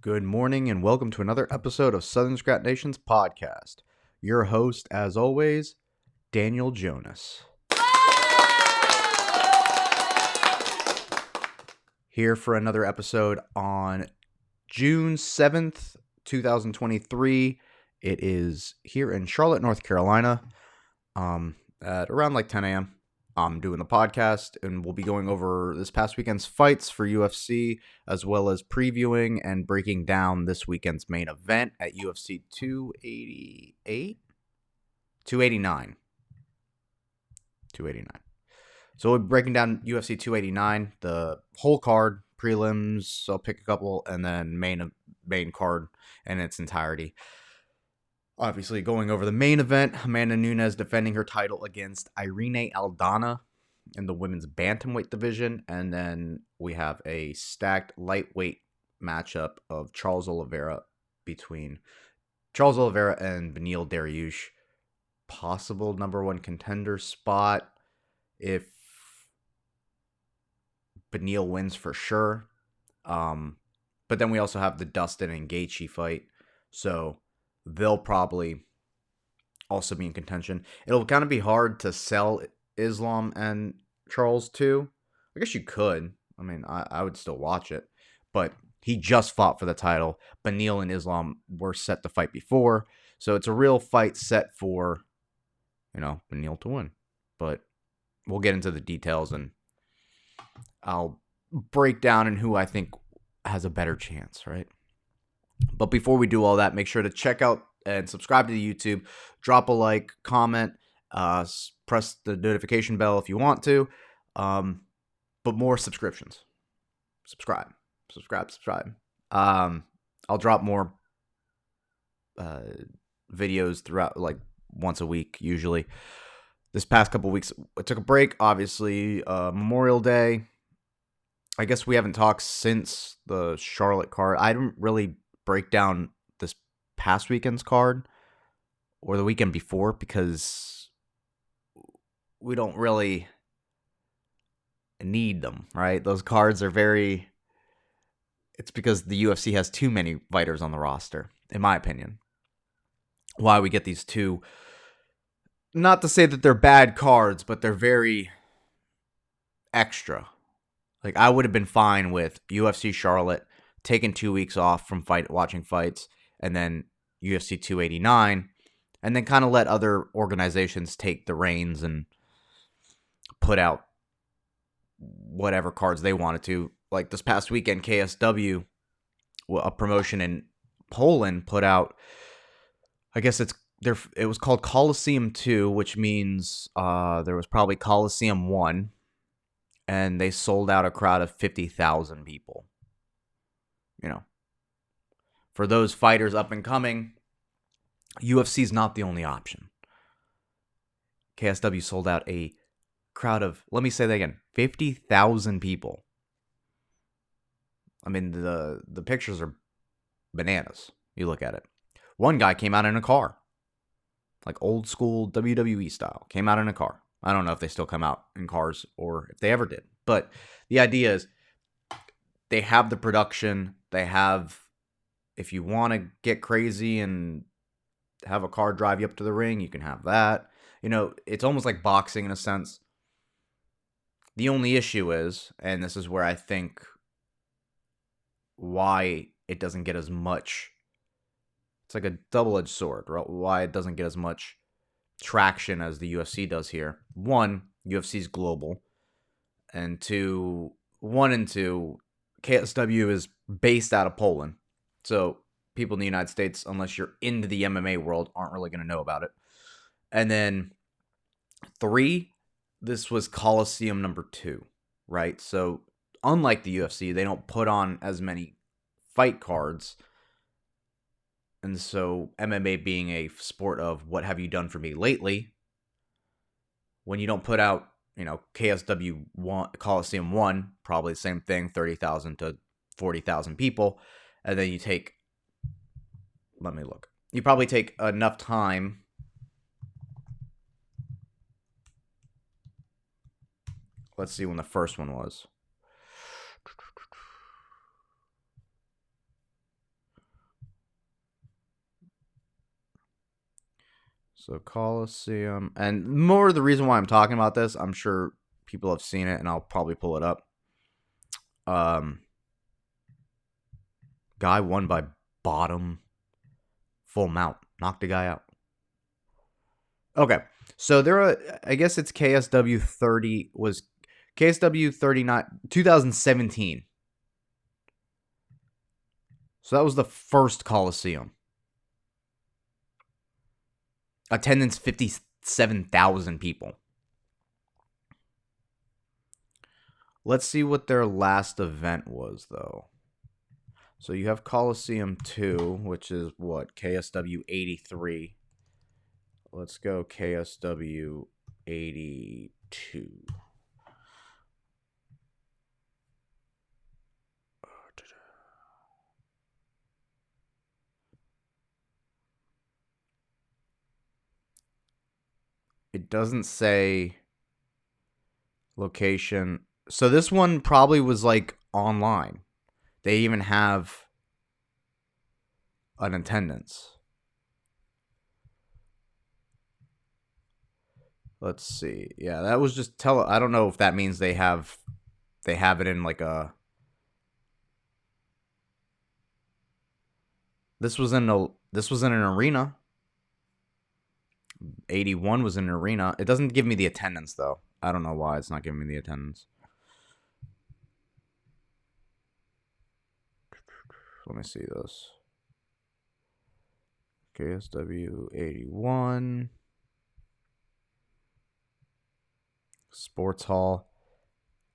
Good morning and welcome to another episode of Southern Scrap Nation's podcast. Your host, as always, Daniel Jonas. Here for another episode on June 7th, 2023. It is here in Charlotte, North Carolina, at around like 10 a.m. I'm doing the podcast, and we'll be going over this past weekend's fights for UFC, as well as previewing and breaking down this weekend's main event at UFC 288? 289. 289. So we'll be breaking down UFC 289, the whole card, prelims, I'll pick a couple, and then main card in its entirety. Obviously, going over the main event, Amanda Nunes defending her title against Irene Aldana in the women's bantamweight division. And then we have a stacked lightweight matchup of Charles Oliveira between Charles Oliveira and Beneil Dariush. Possible number one contender spot if Beneil wins for sure. But then we also have the Dustin and Gaethje fight. So they'll probably also be in contention. It'll kind of be hard to sell Islam and Charles too. I guess you could. I mean, I would still watch it. But he just fought for the title. Beneil and Islam were set to fight before. So it's a real fight set for, Beneil to win. But we'll get into the details and I'll break down in who I think has a better chance, right? But before we do all that, make sure to check out and subscribe to the YouTube. Drop a like, comment, press the notification bell if you want to. But more subscriptions. Subscribe. I'll drop more videos throughout, like once a week usually. This past couple weeks, I took a break. Obviously, Memorial Day. I guess we haven't talked since the Charlotte card. I didn't really break down this past weekend's card or the weekend before because we don't really need them, right? Those cards are it's because the UFC has too many fighters on the roster, in my opinion. Why we get these two, not to say that they're bad cards, but they're very extra. Like, I would have been fine with UFC Charlotte taking 2 weeks off from watching fights, and then UFC 289, and then kind of let other organizations take the reins and put out whatever cards they wanted to. Like this past weekend, KSW, a promotion in Poland, put out, I guess it was called Coliseum 2, which means there was probably Coliseum 1, and they sold out a crowd of 50,000 people. For those fighters up and coming, UFC is not the only option. KSW sold out a crowd of, let me say that again, 50,000 people. I mean, the pictures are bananas. You look at it. One guy came out in a car, like old school WWE style, came out in a car. I don't know if they still come out in cars or if they ever did. But the idea is they have the production. They have, if you want to get crazy and have a car drive you up to the ring, you can have that. It's almost like boxing in a sense. The only issue is, and this is where I think why it doesn't get as much, it's like a double-edged sword, right? Why it doesn't get as much traction as the UFC does here. One, UFC is global. And two, KSW is based out of Poland. So people in the United States, unless you're into the MMA world, aren't really going to know about it. And then 3, this was Coliseum number 2, right? So unlike the UFC, they don't put on as many fight cards. And so MMA being a sport of what have you done for me lately, when you don't put out, KSW 1, Coliseum 1, probably the same thing, 30,000 to 40,000 people. And then you take, let me look. You probably take enough time. Let's see when the first one was. So Coliseum, and more the reason why I'm talking about this, I'm sure people have seen it, and I'll probably pull it up. Guy won by bottom full mount, knocked a guy out. Okay, so I guess it's KSW 30 was KSW 39 2017. So that was the first Coliseum. Attendance 57,000 people. Let's see what their last event was, though. So you have Coliseum 2, which is what? KSW 83. Let's go KSW 82. It doesn't say location. So this one probably was like online. They even have an attendance. Let's see. Yeah, that was just I don't know if that means they have it in like a This was in an arena. 81 was in an arena. It doesn't give me the attendance though. I don't know why it's not giving me the attendance. Let me see this. KSW 81. Sports Hall.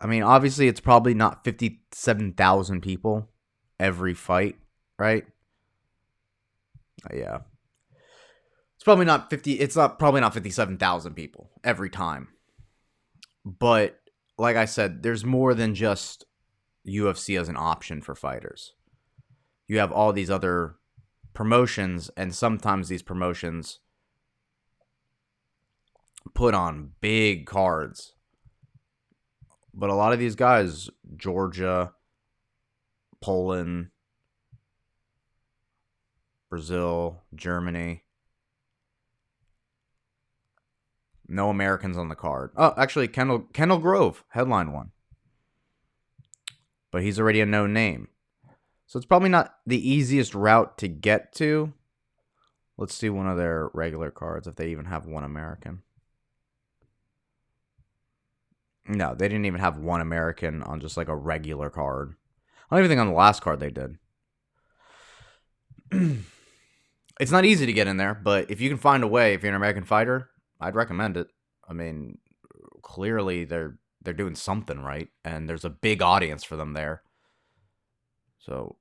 I mean, obviously it's probably not 57,000 people every fight, right? Yeah. It's probably not probably not 57,000 people every time. But like I said, there's more than just UFC as an option for fighters. You have all these other promotions, and sometimes these promotions put on big cards. But a lot of these guys, Georgia, Poland, Brazil, Germany, no Americans on the card. Oh, actually, Kendall Grove, headline one. But he's already a known name. So it's probably not the easiest route to get to. Let's see one of their regular cards, if they even have one American. No, they didn't even have one American on just like a regular card. I don't even think on the last card they did. It's not easy to get in there, but if you can find a way, if you're an American fighter, I'd recommend it. I mean, clearly they're doing something right, and there's a big audience for them there. So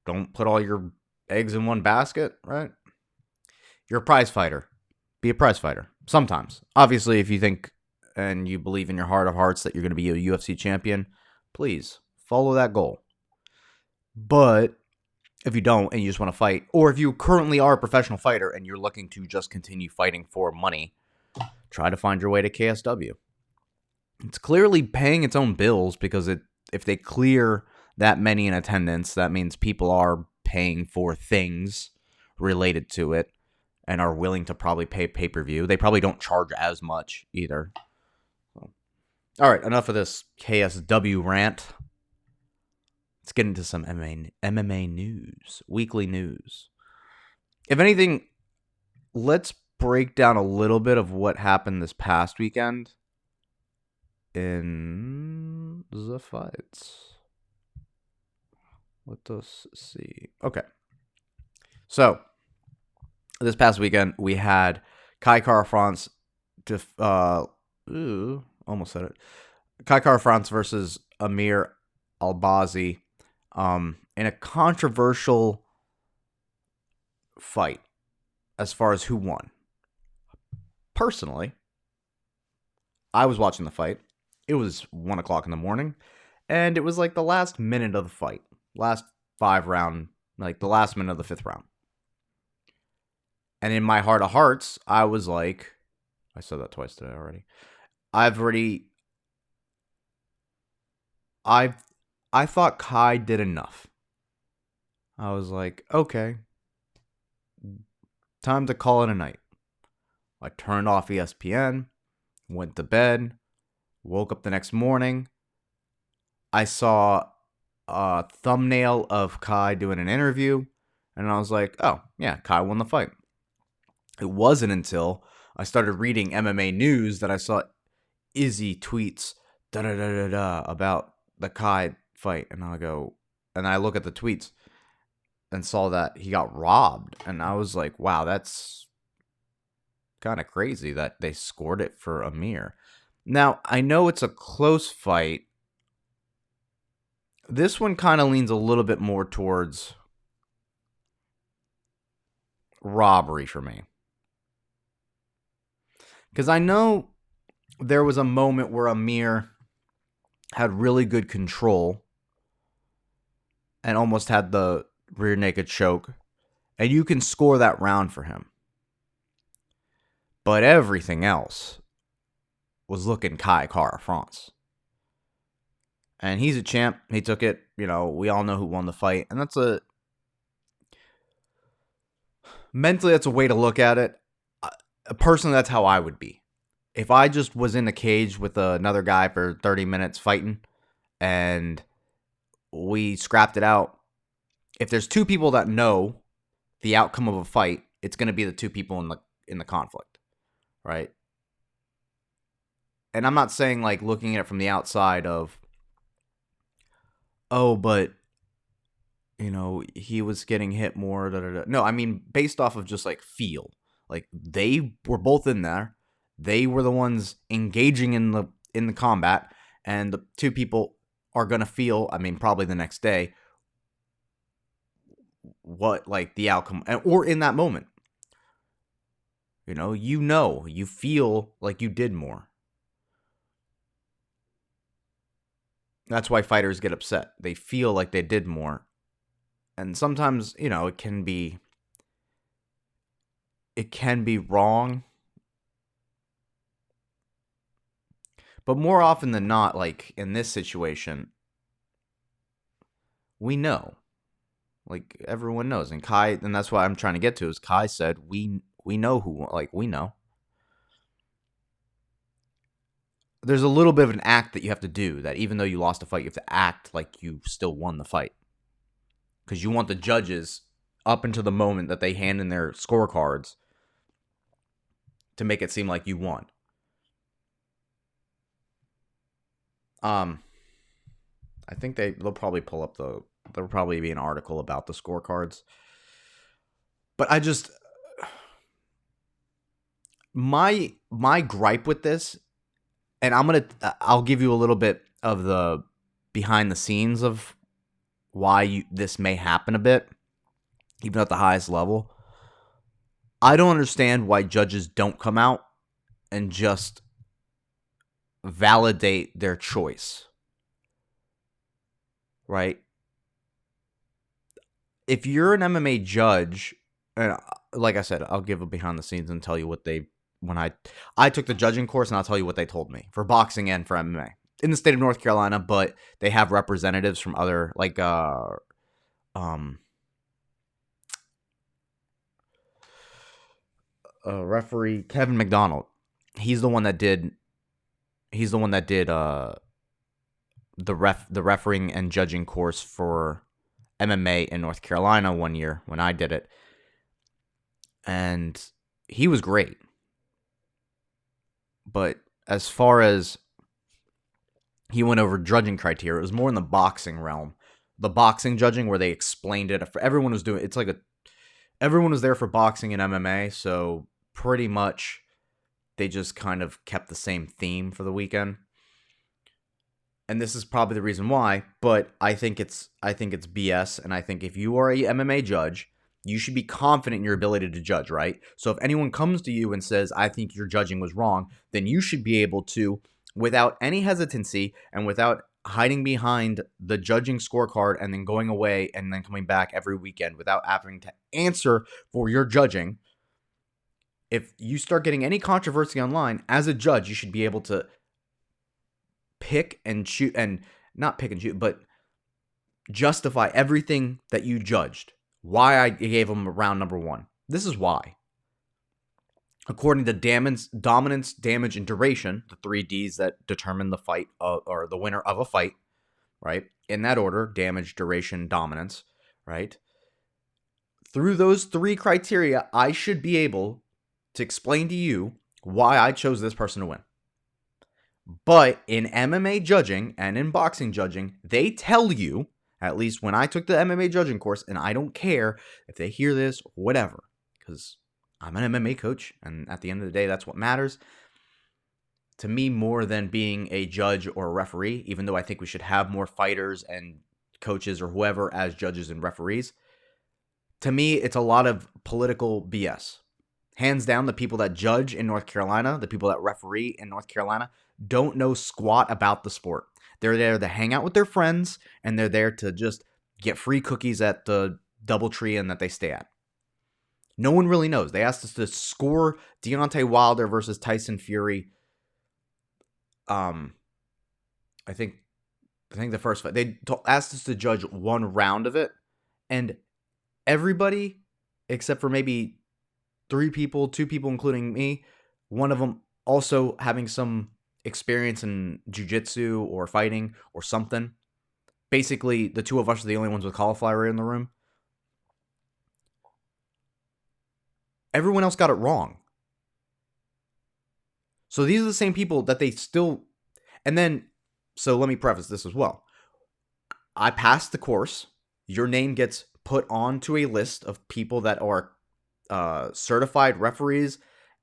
don't put all your eggs in one basket, right? You're a prize fighter. Be a prize fighter. Sometimes. Obviously, if you think and you believe in your heart of hearts that you're going to be a UFC champion, please follow that goal. But if you don't and you just want to fight, or if you currently are a professional fighter and you're looking to just continue fighting for money, try to find your way to KSW. It's clearly paying its own bills because if they clear that many in attendance, that means people are paying for things related to it and are willing to probably pay pay-per-view. They probably don't charge as much either. So. All right, enough of this KSW rant. Let's get into some MMA news, weekly news. If anything, let's break down a little bit of what happened this past weekend in the fights. Let us see. Okay. So, this past weekend, we had Kai Kara-France almost said it. Kai Kara-France versus Amir Albazi in a controversial fight as far as who won. Personally, I was watching the fight. It was 1 o'clock in the morning, and it was like the last minute of the fight. Last 5 round, like the last minute of the 5th round. And in my heart of hearts, I was like, I said that twice today already. I thought Kai did enough. I was like, okay, Time to call it a night. I turned off ESPN, went to bed, woke up the next morning. I saw a thumbnail of Kai doing an interview, and I was like, oh, yeah, Kai won the fight. It wasn't until I started reading MMA news that I saw Izzy tweets about the Kai fight, and I look at the tweets and saw that he got robbed, and I was like, wow, that's kind of crazy that they scored it for Amir. Now, I know it's a close fight. This one kind of leans a little bit more towards robbery for me. Because I know there was a moment where Amir had really good control and almost had the rear naked choke. And you can score that round for him. But everything else was looking Kai Kara France. And he's a champ. He took it. We all know who won the fight. And mentally, that's a way to look at it. Personally, that's how I would be. If I just was in a cage with another guy for 30 minutes fighting and we scrapped it out, if there's two people that know the outcome of a fight, it's going to be the two people in the conflict, right? And I'm not saying like looking at it from the outside of, oh, but he was getting hit more. No, I mean based off of just like feel. Like they were both in there. They were the ones engaging in the combat, and the two people are gonna feel. I mean, probably the next day, what like the outcome, or in that moment. You feel like you did more. That's why fighters get upset. They feel like they did more, and sometimes it can be wrong. But more often than not, like in this situation, we know. Like everyone knows. And that's what I'm trying to get to is Kai said, we know who, like we know. There's a little bit of an act that you have to do, that even though you lost a fight, you have to act like you still won the fight. Because you want the judges, up until the moment that they hand in their scorecards, to make it seem like you won. I think they'll probably pull up there'll probably be an article about the scorecards. But I just, my gripe with this, and I'll give you a little bit of the behind the scenes of why this may happen a bit, even at the highest level. I don't understand why judges don't come out and just validate their choice. Right? If you're an MMA judge, and like I said, I'll give a behind the scenes and tell you what when I took the judging course, and I'll tell you what they told me for boxing and for MMA in the state of North Carolina, but they have representatives from other, like referee Kevin McDonald. He's the one that did the refereeing and judging course for MMA in North Carolina one year when I did it. And he was great. But as far as he went over judging criteria, it was more in the boxing realm. The boxing judging, where they explained it. Everyone was doing it's like everyone was there for boxing and MMA, so pretty much they just kind of kept the same theme for the weekend. And this is probably the reason why, but I think it's BS. And I think if you are a MMA judge, you should be confident in your ability to judge, right? So if anyone comes to you and says, I think your judging was wrong, then you should be able to, without any hesitancy and without hiding behind the judging scorecard and then going away and then coming back every weekend without having to answer for your judging. If you start getting any controversy online, as a judge, you should be able to pick and shoot, and not pick and shoot, but justify everything that you judged. Why I gave him round number one. This is why. according to dominance, damage, and duration, the 3 Ds that determine the fight or the winner of a fight, right? In that order: damage, duration, dominance, right? Through those 3 criteria, I should be able to explain to you why I chose this person to win. But in MMA judging and in boxing judging, they tell you, at least when I took the MMA judging course, and I don't care if they hear this or whatever, because I'm an MMA coach, and at the end of the day, that's what matters to me more than being a judge or a referee, even though I think we should have more fighters and coaches or whoever as judges and referees. To me, it's a lot of political BS. Hands down, the people that judge in North Carolina, the people that referee in North Carolina, don't know squat about the sport. They're there to hang out with their friends, and they're there to just get free cookies at the DoubleTree Inn that they stay at. No one really knows. They asked us to score Deontay Wilder versus Tyson Fury. I think the first fight. They asked us to judge one round of it, and everybody except for maybe 2 people, including me, one of them also having some experience in jiu-jitsu or fighting or something. Basically, the 2 of us are the only ones with cauliflower in the room. Everyone else got it wrong. So these are the same people that they still... And then, so let me preface this as well. I passed the course. Your name gets put onto a list of people that are certified referees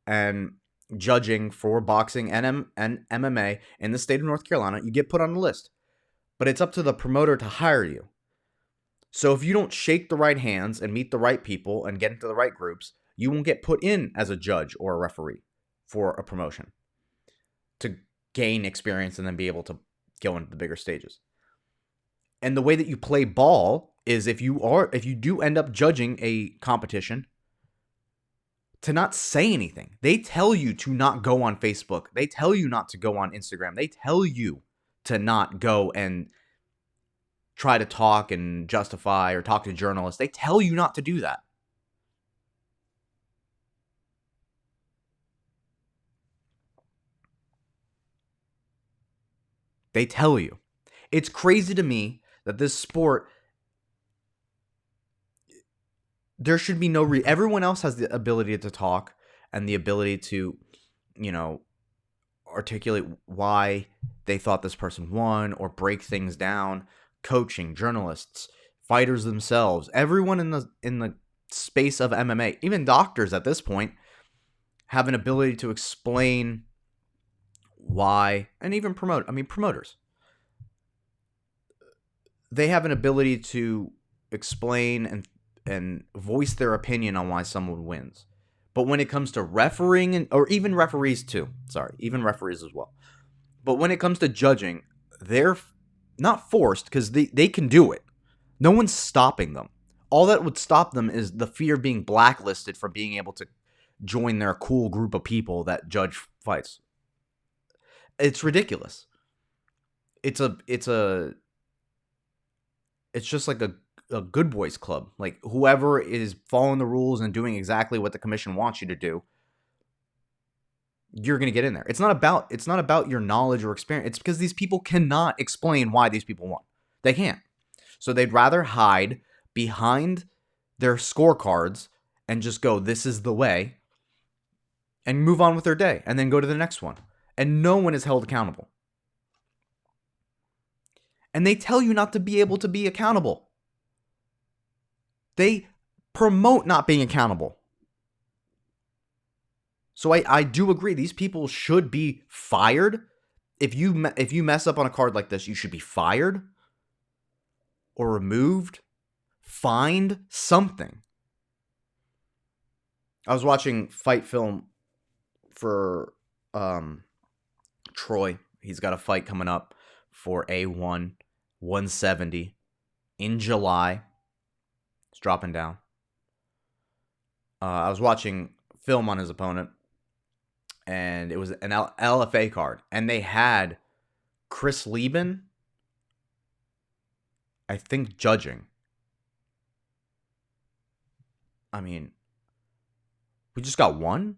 and judging for boxing and MMA in the state of North Carolina. You get put on the list, but it's up to the promoter to hire you. So if you don't shake the right hands and meet the right people and get into the right groups, you won't get put in as a judge or a referee for a promotion to gain experience and then be able to go into the bigger stages. And the way that you play ball is if you do end up judging a competition, to not say anything. They tell you to not go on Facebook. They tell you not to go on Instagram. They tell you to not go and try to talk and justify or talk to journalists. They tell you not to do that. They tell you. It's crazy to me that this sport, there should be no everyone else has the ability to talk and the ability to, articulate why they thought this person won or break things down. Coaching, journalists, fighters themselves, everyone in the space of MMA, even doctors at this point, have an ability to explain why, and even promoters. They have an ability to explain and voice their opinion on why someone wins. But when it comes to refereeing, or even referees too, even referees as well. But when it comes to judging, they're not forced because they can do it. No one's stopping them. All that would stop them is the fear of being blacklisted from being able to join their cool group of people that judge fights. It's ridiculous. It's just like a good boys club. Like whoever is following the rules and doing exactly what the commission wants you to do, you're going to get in there. It's not about your knowledge or experience. It's because these people cannot explain why these people won. They can't. So they'd rather hide behind their scorecards and just go, this is the way, and move on with their day and then go to the next one. And no one is held accountable. And they tell you not to be able to be accountable. They promote not being accountable. So I do agree. These people should be fired. If you mess up on a card like this, you should be fired or removed, fined, something. I was watching fight film for Troy. He's got a fight coming up for A1 170 in July. It's dropping down. I was watching film on his opponent, and it was an LFA card, and they had Chris Lieben, I think, judging. I mean, we just got one?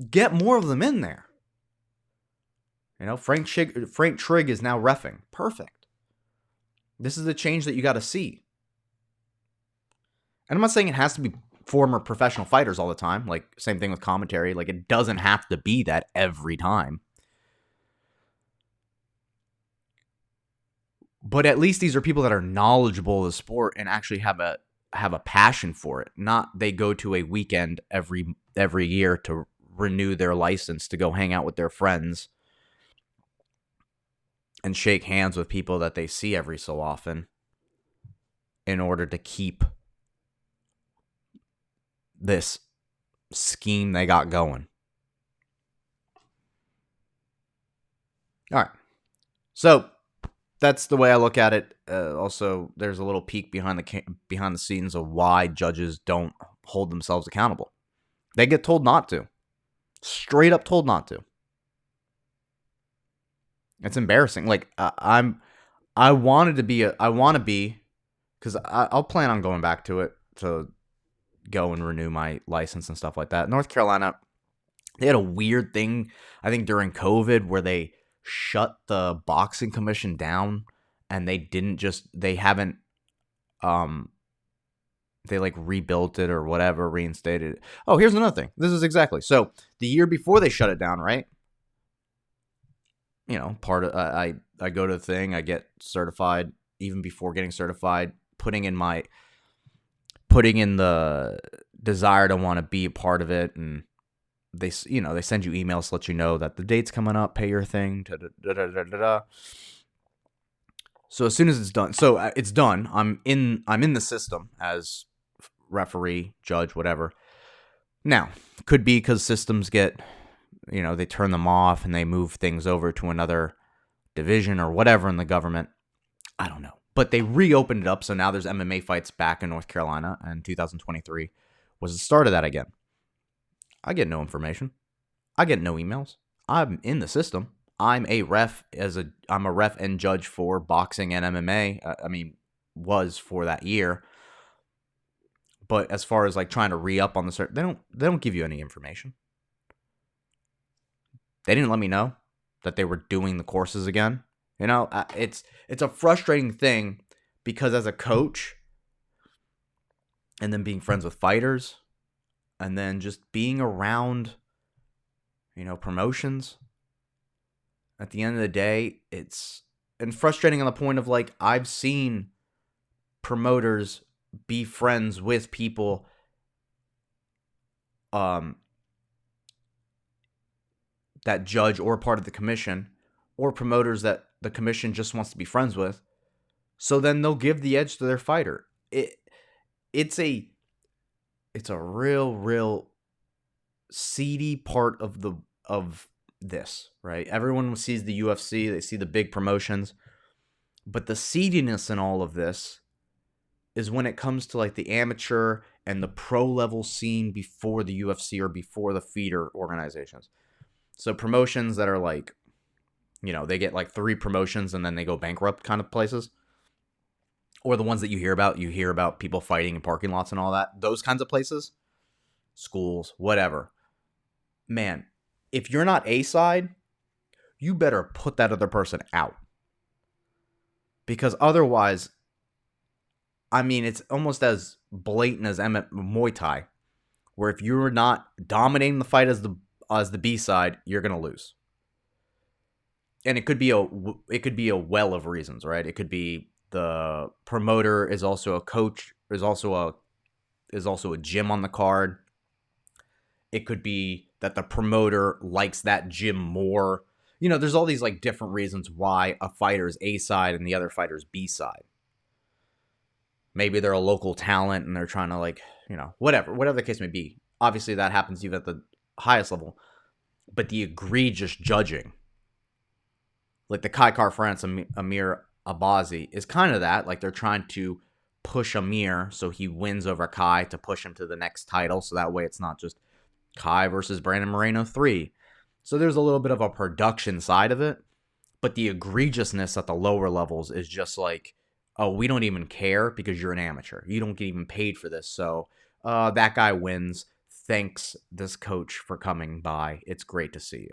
Get more of them in there. Frank Trigg is now reffing. Perfect. This is the change that you got to see. And I'm not saying it has to be former professional fighters all the time. Like, same thing with commentary. Like, it doesn't have to be that every time. But at least these are people that are knowledgeable of the sport and actually have a passion for it. Not they go to a weekend every year to renew their license to go hang out with their friends and shake hands with people that they see every so often in order to keep this scheme they got going. All right. So that's the way I look at it. Also, there's a little peek behind the scenes of why judges don't hold themselves accountable. They get told not to. Straight up told not to. It's embarrassing. Like, I want to be, because I'll plan on going back to it to go and renew my license and stuff like that. North Carolina, they had a weird thing, I think, during COVID where they shut the boxing commission down, and they haven't, they like rebuilt it or whatever, reinstated it. Oh, here's another thing. This is exactly. So the year before they shut it down, right? Part of, I go to the thing, I get certified. Even before getting certified, putting in the desire to want to be a part of it, and they send you emails to let you know that the date's coming up, pay your thing. So as soon as it's done, it's done. I'm in the system as referee, judge, whatever. Now, could be because systems get, they turn them off and they move things over to another division or whatever in the government. I don't know. But they reopened it up, so now there's MMA fights back in North Carolina, and 2023 was the start of that again. I get no information. I get no emails. I'm in the system. I'm a ref and judge for boxing and MMA. Was for that year. But as far as like trying to re-up on the cert, they don't give you any information. They didn't let me know that they were doing the courses again. It's a frustrating thing because as a coach, and then being friends with fighters, and then just being around, promotions. At the end of the day, it's frustrating on the point of like, I've seen promoters be friends with people that judge or part of the commission, or promoters that the commission just wants to be friends with. So then they'll give the edge to their fighter. It's a real seedy part of this, right? Everyone sees the UFC, they see the big promotions, but the seediness in all of this is when it comes to like the amateur and the pro level scene before the UFC or before the feeder organizations. So promotions that are like, they get like 3 promotions and then they go bankrupt kind of places. Or the ones that you hear about people fighting in parking lots and all that. Those kinds of places, schools, whatever. Man, if you're not A-side, you better put that other person out. Because otherwise, it's almost as blatant as Muay Thai, where if you're not dominating the fight as the B side, you're gonna lose. And it could be a well of reasons, right? It could be the promoter is also a coach, is also a gym on the card. It could be that the promoter likes that gym more. There's all these like different reasons why a fighter is A side and the other fighter is B side. Maybe they're a local talent and they're trying to like, whatever the case may be. Obviously that happens even at the highest level. But the egregious judging, like the Kai France Amir Abazi, is kind of that. Like they're trying to push Amir so he wins over Kai to push him to the next title. So that way it's not just Kai versus Brandon Moreno 3. So there's a little bit of a production side of it. But the egregiousness at the lower levels is just like, oh, we don't even care because you're an amateur. You don't get even paid for this. So that guy wins. thanks this coach for coming by. It's great to see you.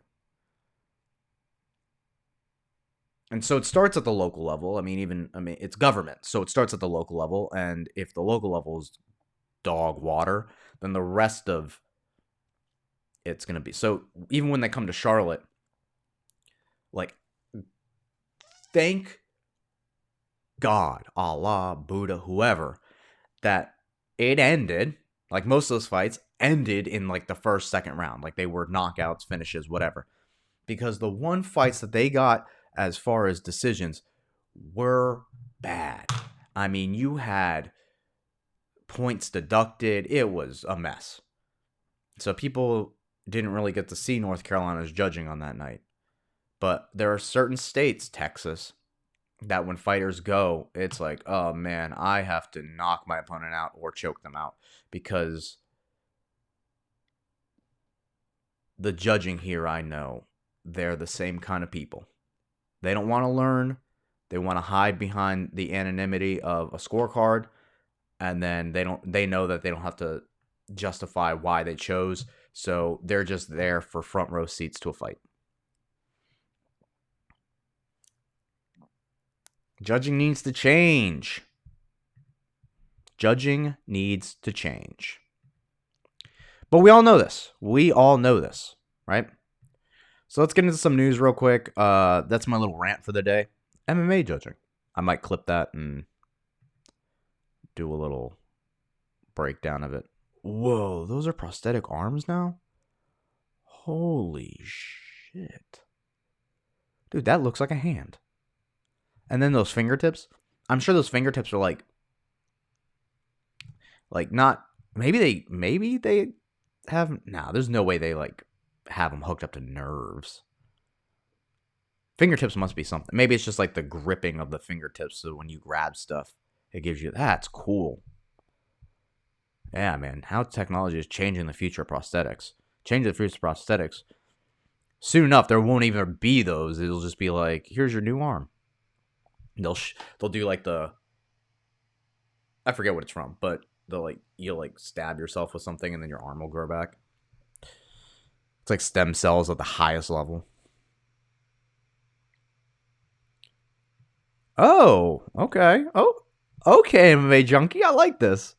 And so it starts at the local level. I mean, it's government. So it starts at the local level. And if the local level is dog water, then the rest of it's going to be. So even when they come to Charlotte, like, thank God, Allah, Buddha, whoever, that it ended. Like, most of those fights ended in like the first, second round. Like, they were knockouts, finishes, whatever. Because the one fights that they got as far as decisions were bad. I mean, you had points deducted. It was a mess. So people didn't really get to see North Carolina's judging on that night. But there are certain states, Texas, that when fighters go, it's like, oh man, I have to knock my opponent out or choke them out, because the judging here, I know, they're the same kind of people. They don't want to learn. They want to hide behind the anonymity of a scorecard, and then they know that they don't have to justify why they chose, so they're just there for front row seats to a fight. Judging needs to change. Judging needs to change. But we all know this. We all know this, right? So let's get into some news real quick. That's my little rant for the day. MMA judging. I might clip that and do a little breakdown of it. Whoa, those are prosthetic arms now? Holy shit. Dude, that looks like a hand. And then those fingertips. I'm sure those fingertips are like not, maybe they have, there's no way they like have them hooked up to nerves. Fingertips must be something. Maybe it's just like the gripping of the fingertips, so when you grab stuff, it gives you, that's cool. Yeah, man, how technology is changing the future of prosthetics. Changing the future of prosthetics. Soon enough, there won't even be those. It'll just be like, here's your new arm. They'll do like I forget what it's from, but you'll like stab yourself with something and then your arm will grow back. It's like stem cells at the highest level. Oh, okay. Oh, okay, MMA junkie. I like this.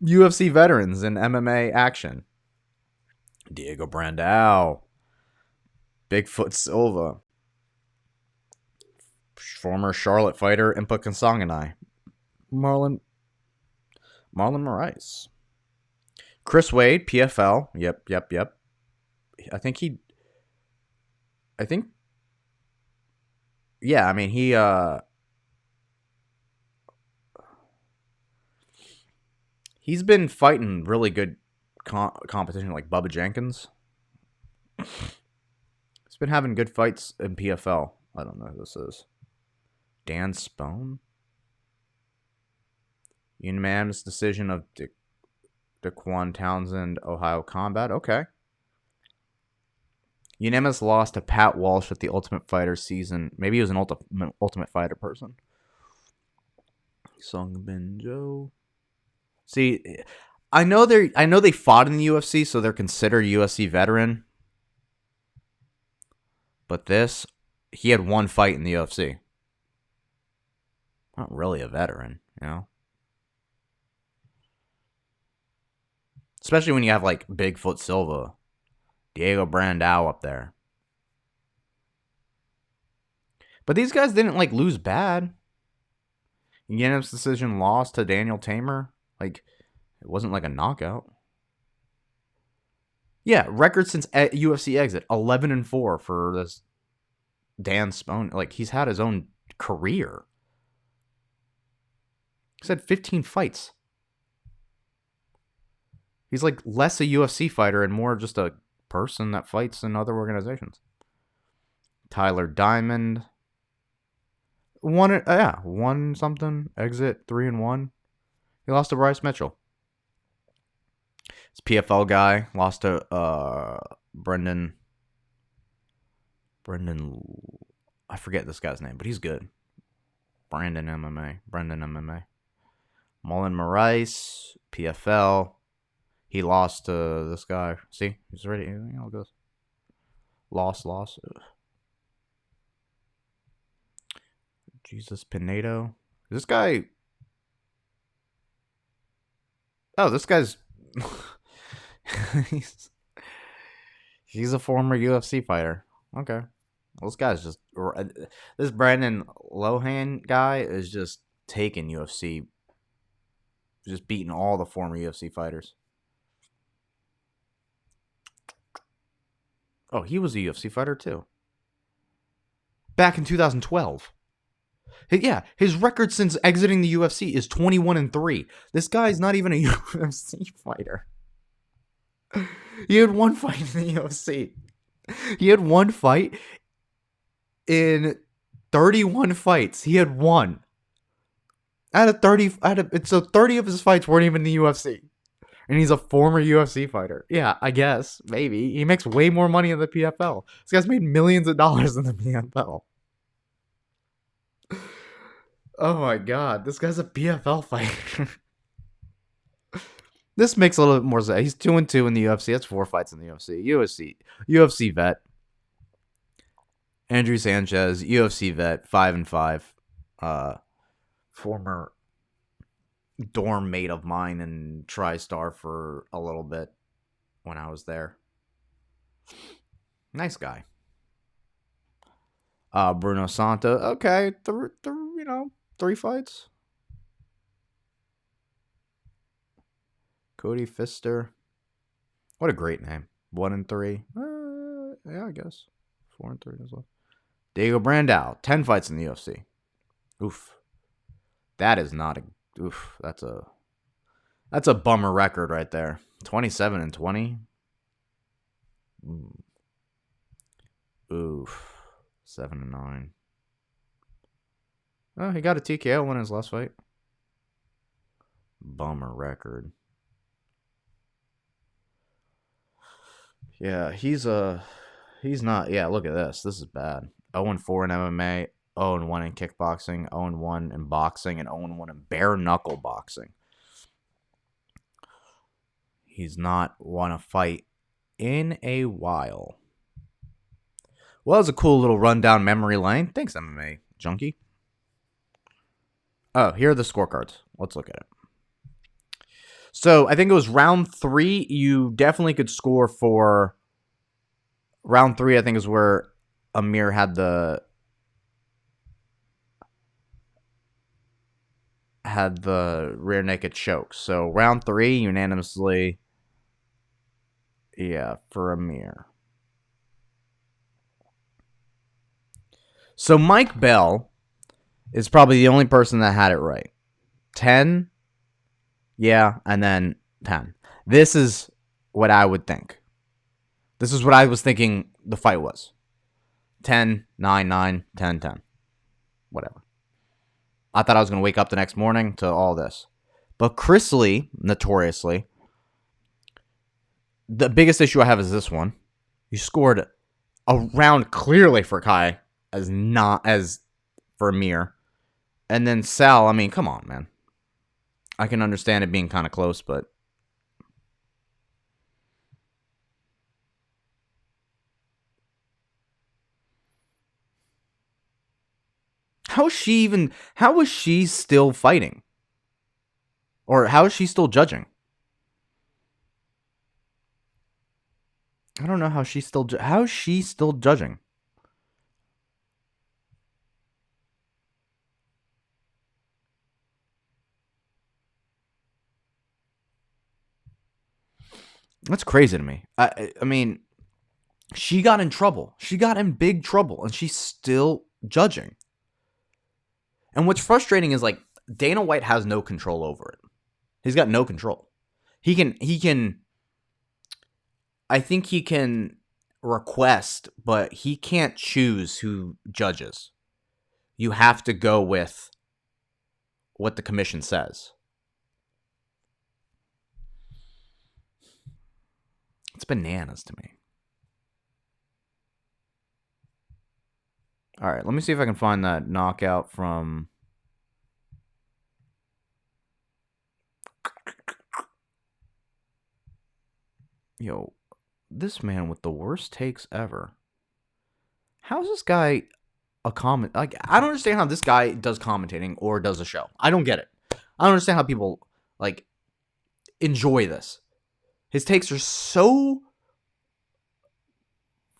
UFC veterans in MMA action. Diego Brandao. Bigfoot Silva. Former Charlotte fighter Impa Kasanganay. Marlon Moraes. Chris Wade, PFL. Yep. Yeah, I mean, he's been fighting really good competition, like Bubba Jenkins. He's been having good fights in PFL. I don't know who this is. Dan Spone? Unanimous decision of Daquan Townsend, Ohio Combat. Okay. Unanimous loss to Pat Walsh at the Ultimate Fighter season. Maybe he was an Ultimate Fighter person. Sung Bin Jo. See, I know they fought in the UFC, so they're considered UFC veteran. But he had one fight in the UFC. Not really a veteran, you know? Especially when you have like Bigfoot Silva, Diego Brandao up there. But these guys didn't like lose bad. Unanimous decision loss to Daniel Tamer. Like, it wasn't like a knockout. Yeah, record since UFC exit, 11-4 for this Dan Spone. Like, he's had his own career. He's had 15 fights. He's like less a UFC fighter and more just a person that fights in other organizations. Tyler Diamond. Won something. Exit 3-1. He lost to Bryce Mitchell. This PFL guy lost to Brendan. I forget this guy's name, but he's good. Brendan MMA. Mullen Moraes, PFL. He lost to this guy. See, he's ready. Look at this. Loss. Jesus Pinedo. This guy. Oh, this guy's. he's, he's a former UFC fighter. Okay. Well, this guy's just. This Brandon Lohan guy is just taking UFC. Just beating all the former UFC fighters. Oh, he was a UFC fighter too. Back in 2012. Yeah, his record since exiting the UFC is 21-3. This guy's not even a UFC fighter. He had one fight in the UFC. He had one fight in 31 fights. He had one. So 30 of his fights weren't even in the UFC. And he's a former UFC fighter. Yeah, I guess. Maybe. He makes way more money in the PFL. This guy's made millions of dollars in the PFL. Oh my god. This guy's a PFL fighter. This makes a little bit more sense. He's 2-2 in the UFC. That's 4 fights in the UFC vet. Andrew Sanchez, UFC vet, 5-5. Former dorm mate of mine in TriStar for a little bit when I was there. Nice guy. Bruno Santa. Okay, 3 fights. Cody Pfister. What a great name. 1-3. Yeah, I guess. 4-3 as well. Diego Brandao. 10 fights in the UFC. Oof. That is not a... Oof. That's a bummer record right there. 27-20. Oof. 7-9. Oh, he got a TKO win his last fight. Bummer record. Yeah, he's not. Yeah, look at this. This is bad. 0-4 in MMA, 0-1 in kickboxing, 0-1 in boxing, and 0-1 in bare knuckle boxing. He's not won a fight in a while. Well, that was a cool little rundown memory lane. Thanks, MMA Junkie. Oh, here are the scorecards. Let's look at it. So, I think it was round 3. You definitely could score for... Round 3, I think, is where Amir had the rear naked choke. So, round 3, unanimously, yeah, for Amir. So, Mike Bell is probably the only person that had it right. 10, yeah, and then 10. This is what I would think. This is what I was thinking the fight was. 10, 9, 9, 10, 10. Whatever. I thought I was going to wake up the next morning to all this. But Chris Lee, notoriously, the biggest issue I have is this one. You scored a round clearly for Kai as not as for Amir. And then Sal, I mean, come on, man. I can understand it being kind of close, but how is she still fighting? Or how is she still judging? I don't know how she's still how is she still judging? That's crazy to me. I mean, she got in trouble. She got in big trouble, and she's still judging. And what's frustrating is, like, Dana White has no control over it. He's got no control. He can. I think he can request, but he can't choose who judges. You have to go with what the commission says. It's bananas to me. All right, let me see if I can find that knockout from... Yo, this man with the worst takes ever. How's this guy a comment? Like, I don't understand how this guy does commentating or does a show. I don't get it. I don't understand how people like enjoy this. His takes are so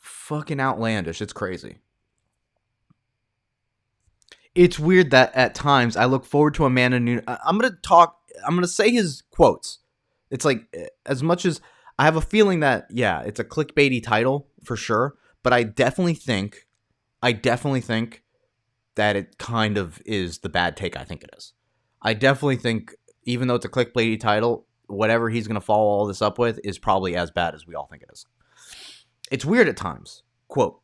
fucking outlandish. It's crazy. It's weird that at times I look forward to Amanda Nunes. I'm gonna say his quotes. It's like, as much as I have a feeling that, yeah, it's a clickbaity title for sure, but I definitely think that it kind of is the bad take I think it is. I definitely think, even though it's a clickbaity title, whatever he's going to follow all this up with is probably as bad as we all think it is. It's weird at times. Quote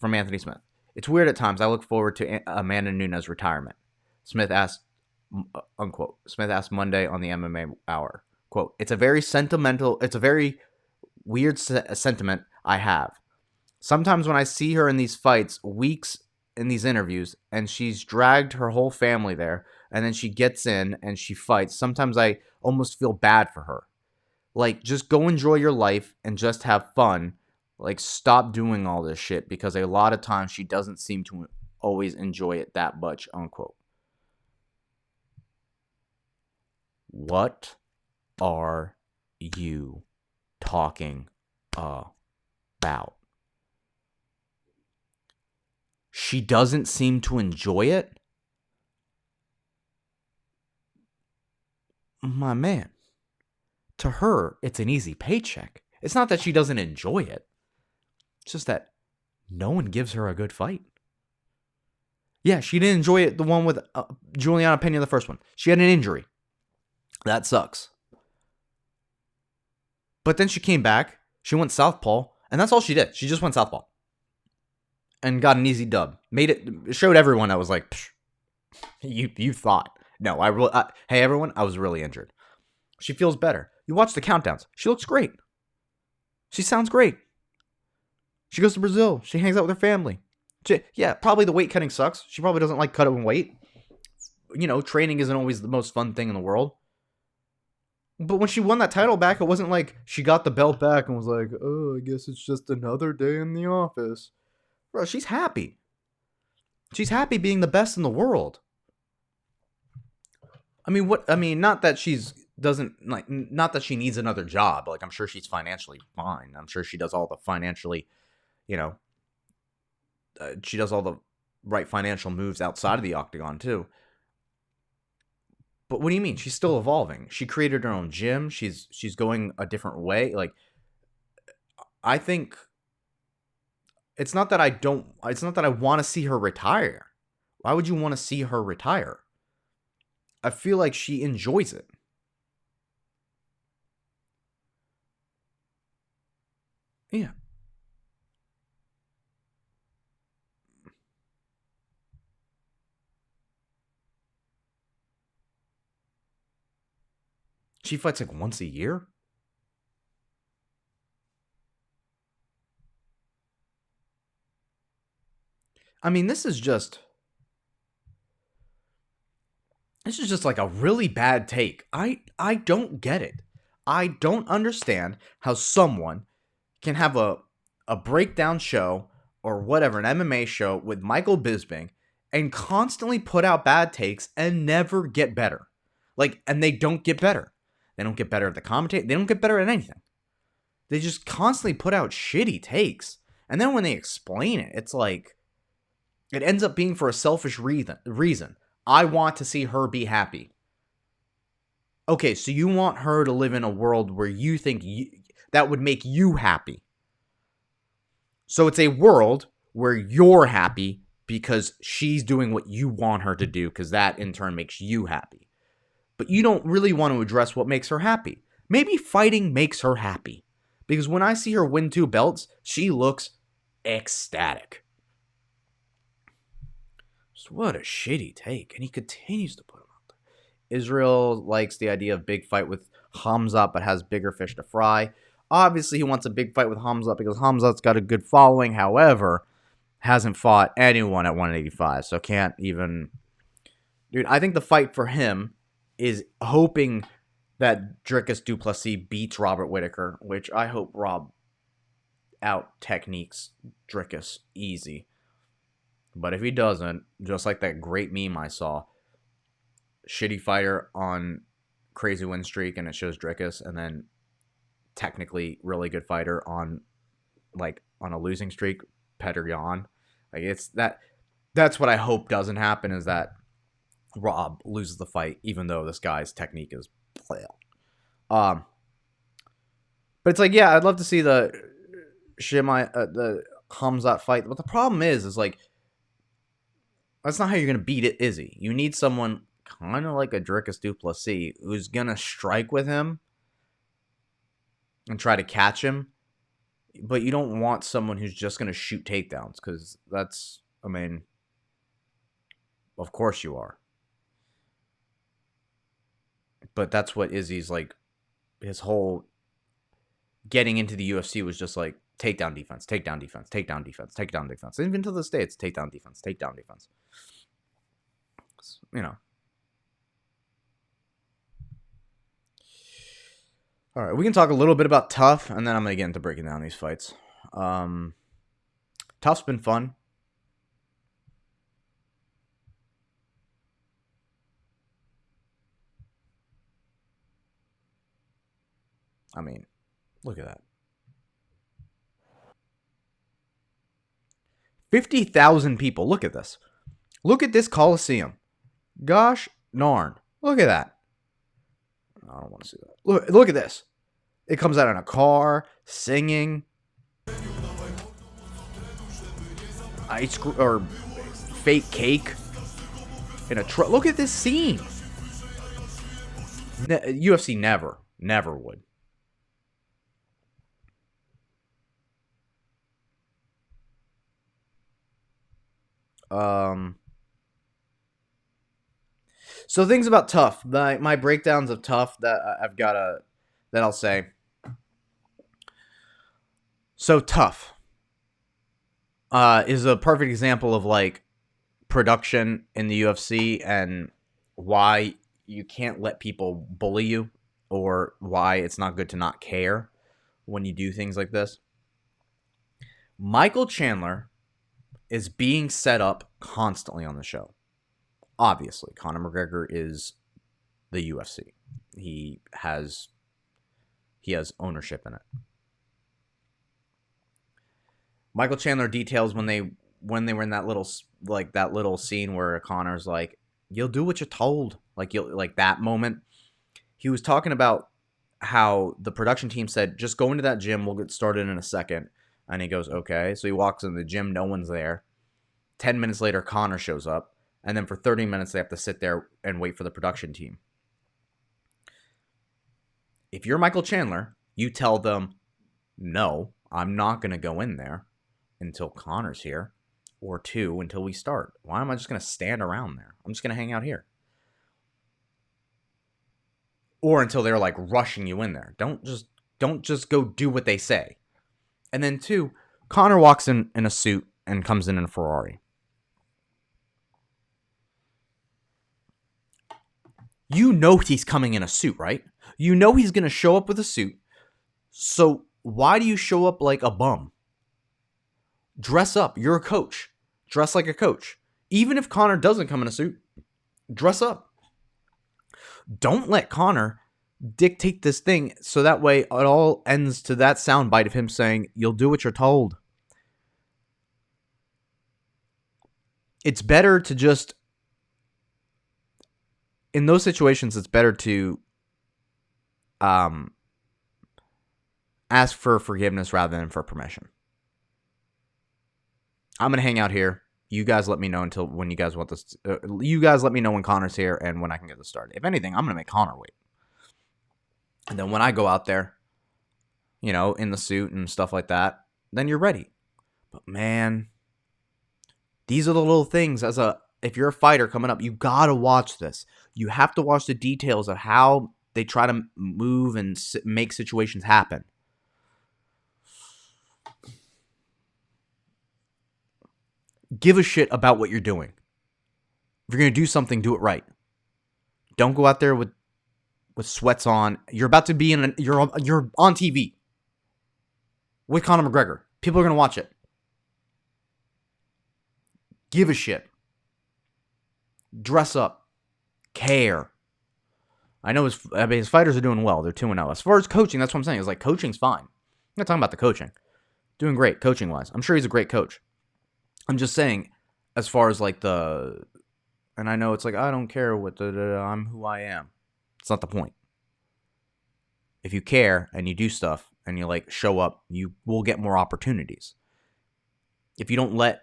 from Anthony Smith. It's weird at times. I look forward to Amanda Nunes' retirement. Smith asked, unquote. Smith asked Monday on the MMA Hour. Quote, it's a very weird sentiment I have. Sometimes when I see her in these fights, weeks in these interviews, and she's dragged her whole family there, and then she gets in and she fights, sometimes I almost feel bad for her. Like, just go enjoy your life and just have fun. Like, stop doing all this shit, because a lot of times she doesn't seem to always enjoy it that much, unquote. What are you talking about? She doesn't seem to enjoy it? My man, to her, it's an easy paycheck. It's not that she doesn't enjoy it. It's just that no one gives her a good fight. Yeah, she didn't enjoy it, the one with Juliana Pena, the first one. She had an injury. That sucks. But then she came back. She went southpaw, and that's all she did. She just went southpaw and got an easy dub. It showed everyone. I was like, you thought. No, hey everyone, I was really injured. She feels better. You watch the countdowns. She looks great. She sounds great. She goes to Brazil. She hangs out with her family. Yeah, probably the weight cutting sucks. She probably doesn't like cutting weight. Training isn't always the most fun thing in the world. But when she won that title back, it wasn't like she got the belt back and was like, oh, I guess it's just another day in the office. Bro, she's happy. She's happy being the best in the world. Not that not that she needs another job. Like, I'm sure she's financially fine. I'm sure she does all the financially, she does all the right financial moves outside of the octagon too. But what do you mean? She's still evolving. She created her own gym. She's going a different way. Like, I think it's not that I want to see her retire. Why would you want to see her retire? I feel like she enjoys it. Yeah. She fights like once a year? I mean, this is just like a really bad take. I don't get it. I don't understand how someone can have a breakdown show or whatever, an MMA show with Michael Bisping, and constantly put out bad takes and never get better. Like, and they don't get better. They don't get better at the commentate. They don't get better at anything. They just constantly put out shitty takes. And then when they explain it, it's like, it ends up being for a selfish reason. I want to see her be happy. Okay, so you want her to live in a world where you think that would make you happy. So it's a world where you're happy because she's doing what you want her to do, because that in turn makes you happy. But you don't really want to address what makes her happy. Maybe fighting makes her happy. Because when I see her win 2 belts, she looks ecstatic. So what a shitty take. And he continues to put him out there. Israel likes the idea of big fight with Hamzat, but has bigger fish to fry. Obviously, he wants a big fight with Hamzat because Hamzat's got a good following. However, hasn't fought anyone at 185, so can't even... Dude, I think the fight for him is hoping that Dricus du Plessis beats Robert Whitaker, which I hope Rob out techniques Dricus easy. But if he doesn't, just like that great meme I saw, shitty fighter on crazy win streak, and it shows Dricus, and then technically really good fighter on a losing streak, Petr Yan. Like it's that. That's what I hope doesn't happen, is that Rob loses the fight, even though this guy's technique is but it's like, yeah, I'd love to see the the Hamzat fight. But the problem is like, that's not how you're gonna beat it, Izzy. You need someone kind of like a Dricus du Plessis who's gonna strike with him and try to catch him. But you don't want someone who's just gonna shoot takedowns, because that's, I mean, of course you are. But that's what Izzy's like. His whole getting into the UFC was just like takedown defense, takedown defense, takedown defense, takedown defense. Even to this day, it's takedown defense, takedown defense. You know. All right, we can talk a little bit about Tough, and then I'm going to get into breaking down these fights. Tough's been fun. I mean, look at that. 50,000 people. Look at this. Look at this Coliseum. Gosh darn. Look at that. I don't want to see that. Look at this. It comes out in a car, singing. Ice cream or fake cake in a truck. Look at this scene. UFC never would. So things about Tough. My breakdowns of Tough that I'll say. So Tough is a perfect example of like production in the UFC and why you can't let people bully you, or why it's not good to not care when you do things like this. Michael Chandler is being set up constantly on the show. Obviously, Conor McGregor is the UFC. He has ownership in it. Michael Chandler details when they were in that little scene where Conor's like, "You'll do what you're told." Like that moment. He was talking about how the production team said, "Just go into that gym. We'll get started in a second." And he goes, "Okay." So he walks in the gym. No one's there. 10 minutes later, Conor shows up. And then for 30 minutes, they have to sit there and wait for the production team. If you're Michael Chandler, you tell them, "No, I'm not going to go in there until Conor's here, or 2, until we start. Why am I just going to stand around there? I'm just going to hang out here." Or until they're like rushing you in there. Don't just go do what they say. And then 2, Conor walks in a suit and comes in a Ferrari. You know he's coming in a suit, right? You know he's going to show up with a suit. So why do you show up like a bum? Dress up. You're a coach. Dress like a coach. Even if Conor doesn't come in a suit, dress up. Don't let Conor dictate this thing, so that way it all ends to that soundbite of him saying, "You'll do what you're told." It's better to just, in those situations, it's better to ask for forgiveness rather than for permission. I'm going to hang out here. You guys let me know until when you guys want this. You guys let me know when Conor's here and when I can get this started. If anything, I'm going to make Conor wait. And then when I go out there, in the suit and stuff like that, then you're ready. But man, these are the little things. If you're a fighter coming up, you got to watch this. You have to watch the details of how they try to move and make situations happen. Give a shit about what you're doing. If you're going to do something, do it right. Don't go out there with with sweats on. You're about to be you're on TV with Conor McGregor. People are going to watch it. Give a shit. Dress up. Care. I know his fighters are doing well. They're 2-0. As far as coaching, that's what I'm saying. It's like coaching's fine. I'm not talking about the coaching. Doing great coaching-wise. I'm sure he's a great coach. I'm just saying, as far as like and I know it's like, I don't care what I'm who I am. It's not the point. If you care and you do stuff and you like show up, you will get more opportunities. If you don't let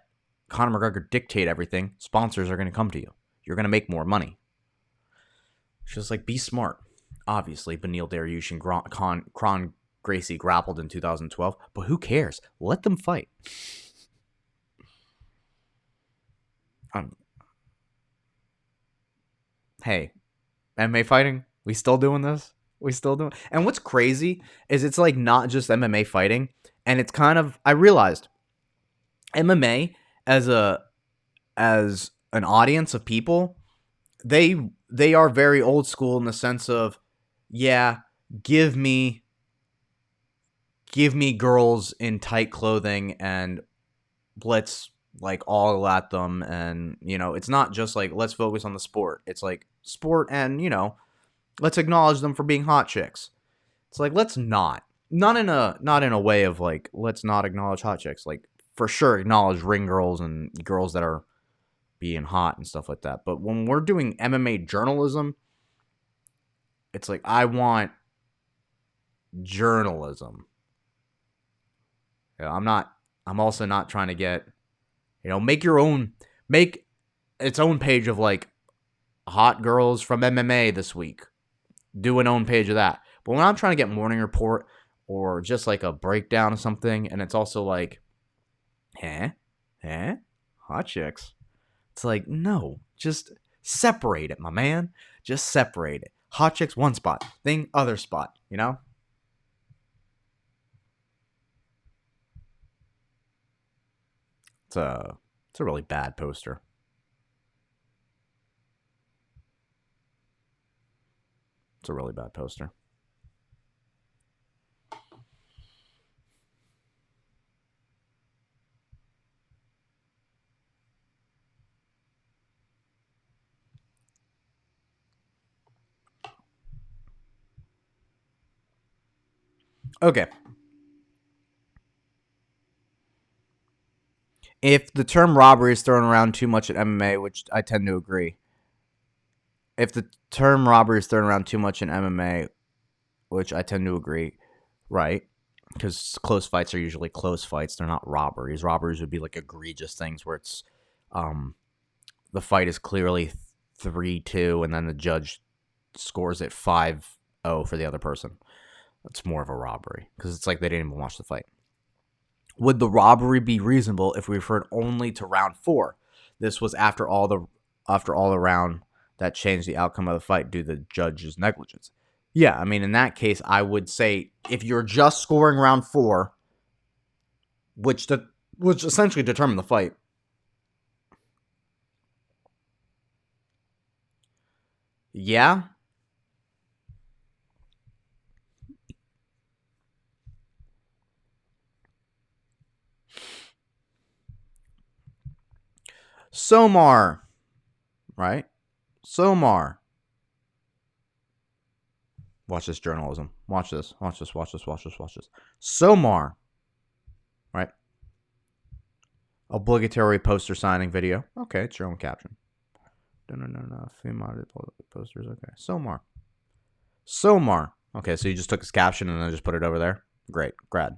Conor McGregor dictate everything, sponsors are going to come to you. You're going to make more money. It's just like, be smart. Obviously, Beneil Dariush and Kron Gracie grappled in 2012, but who cares? Let them fight. Hey, MMA fighting, we still doing this? We still doing. And what's crazy is it's like not just MMA fighting, and it's kind of, I realized MMA as an audience of people, they are very old school in the sense of, yeah, give me girls in tight clothing and let's like all at them, and it's not just like let's focus on the sport. It's like sport and let's acknowledge them for being hot chicks. It's like, let's not in a way of like, let's not acknowledge hot chicks. Like, for sure acknowledge ring girls and girls that are being hot and stuff like that. But when we're doing MMA journalism, it's like, I want journalism. I'm also not trying to get, make its own page of like hot girls from MMA this week. Do an own page of that. But when I'm trying to get morning report or just like a breakdown of something, and it's also like, hot chicks. It's like, no, just separate it, my man. Just separate it. Hot chicks, one spot. Thing, other spot, It's a really bad poster. It's a really bad poster. Okay. If the term robbery is thrown around too much at MMA, which I tend to agree. If the term robbery is thrown around too much in MMA, which I tend to agree, right? Because close fights are usually close fights. They're not robberies. Robberies would be like egregious things where it's the fight is clearly 3-2 and then the judge scores it 5-0 for the other person. That's more of a robbery because it's like they didn't even watch the fight. Would the robbery be reasonable if we referred only to round 4? This was after all the round that changed the outcome of the fight due to the judge's negligence. Yeah, I mean, in that case, I would say if you're just scoring round 4, which essentially determined the fight. Yeah. Somar. Right? Somar. Watch this journalism. Watch this. Somar. Right? Obligatory poster signing video. Okay, it's your own caption. No. Female posters. Okay. Somar. Okay, so you just took his caption and then just put it over there. Great. Glad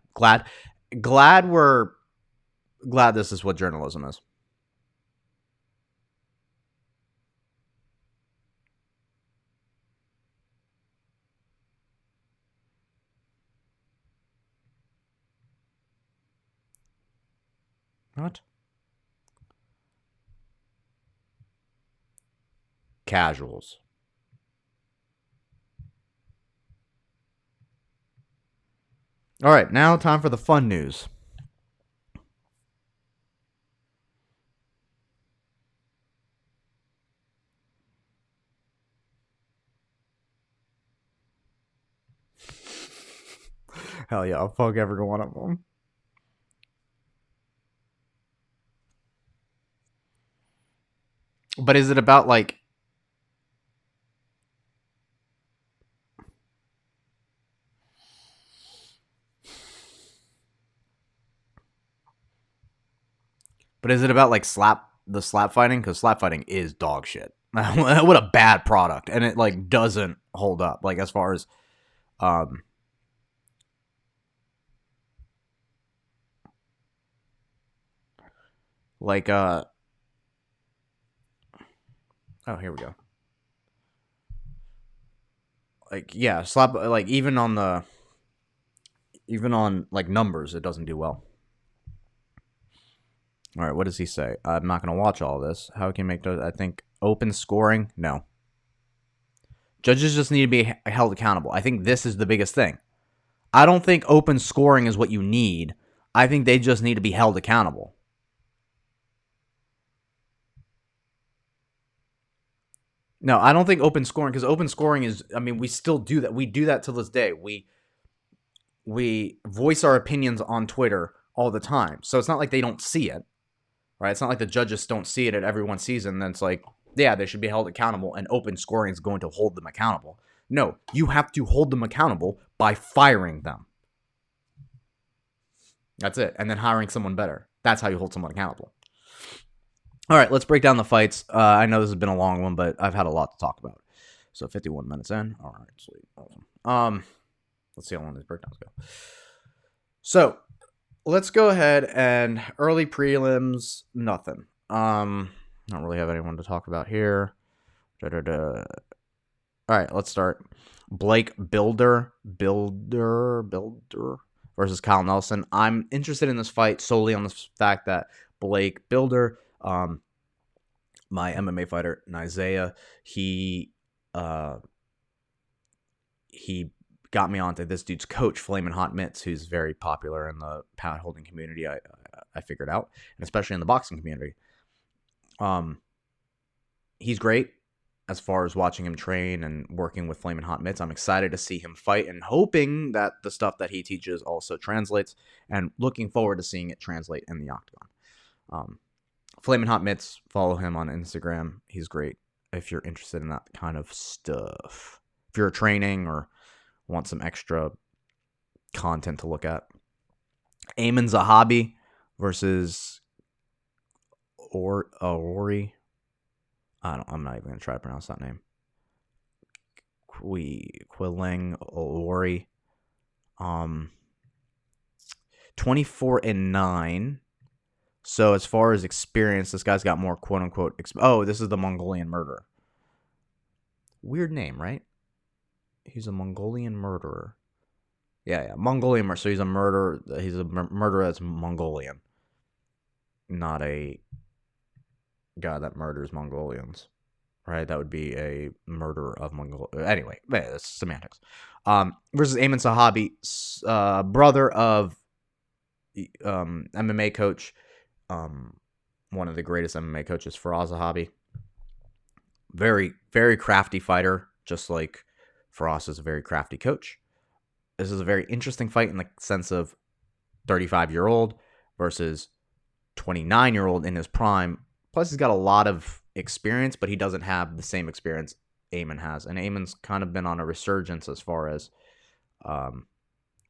this is what journalism is. What? Casuals. All right, now time for the fun news. Hell yeah, I'll fuck every one of them. But is it about like? But is it about like the slap fighting? Because slap fighting is dog shit. What a bad product, and it like doesn't hold up. Like as far as um, like oh here we go. Like yeah, slap like even on like numbers, it doesn't do well. All right, what does he say? I'm not going to watch all this. How can you make those? I think open scoring. No, judges just need to be held accountable. I think this is the biggest thing. I don't think open scoring is what you need. I think they just need to be held accountable. No, I don't think open scoring, because open scoring is, I mean, we still do that. We do that to this day. We voice our opinions on Twitter all the time. So it's not like they don't see it, right? It's not like the judges don't see it at every one season. Then it's like, yeah, they should be held accountable, and open scoring is going to hold them accountable. No, you have to hold them accountable by firing them. That's it. And then hiring someone better. That's how you hold someone accountable. All right, let's break down the fights. I know this has been a long one, but I've had a lot to talk about. So 51 minutes in. All right, sweet. Awesome. Let's see how long these breakdowns go. So let's go ahead and early prelims, nothing. Don't really have anyone to talk about here. All right, let's start. Blake Bilder versus Kyle Nelson. I'm interested in this fight solely on the fact that Blake Bilder, my MMA fighter, Isaiah, he got me onto this dude's coach, Flamin' Hot Mitts, who's very popular in the pound holding community. I figured out, and especially in the boxing community. He's great as far as watching him train and working with Flamin' Hot Mitts. I'm excited to see him fight and hoping that the stuff that he teaches also translates, and looking forward to seeing it translate in the octagon. Flamin' Hot Mitts, follow him on Instagram. He's great if you're interested in that kind of stuff. If you're training or want some extra content to look at. Ayman Zahabi versus Ori. I'm not even going to try to pronounce that name. Quilling Ori. 24-9. So as far as experience, this guy's got more quote unquote. This is the Mongolian murderer. Weird name, right? He's a Mongolian murderer. Yeah, Mongolian murderer. So he's a murderer. He's a murderer that's Mongolian, not a guy that murders Mongolians, right? That would be a murderer of Mongolia. Anyway, that's semantics. Versus Ayman Zahabi, brother of MMA coach, one of the greatest MMA coaches, Faraz Zahabi. Very, very crafty fighter, just like Faraz is a very crafty coach. This is a very interesting fight in the sense of 35-year-old versus 29-year-old in his prime. Plus, he's got a lot of experience, but he doesn't have the same experience Ayman has. And Ayman's kind of been on a resurgence as far as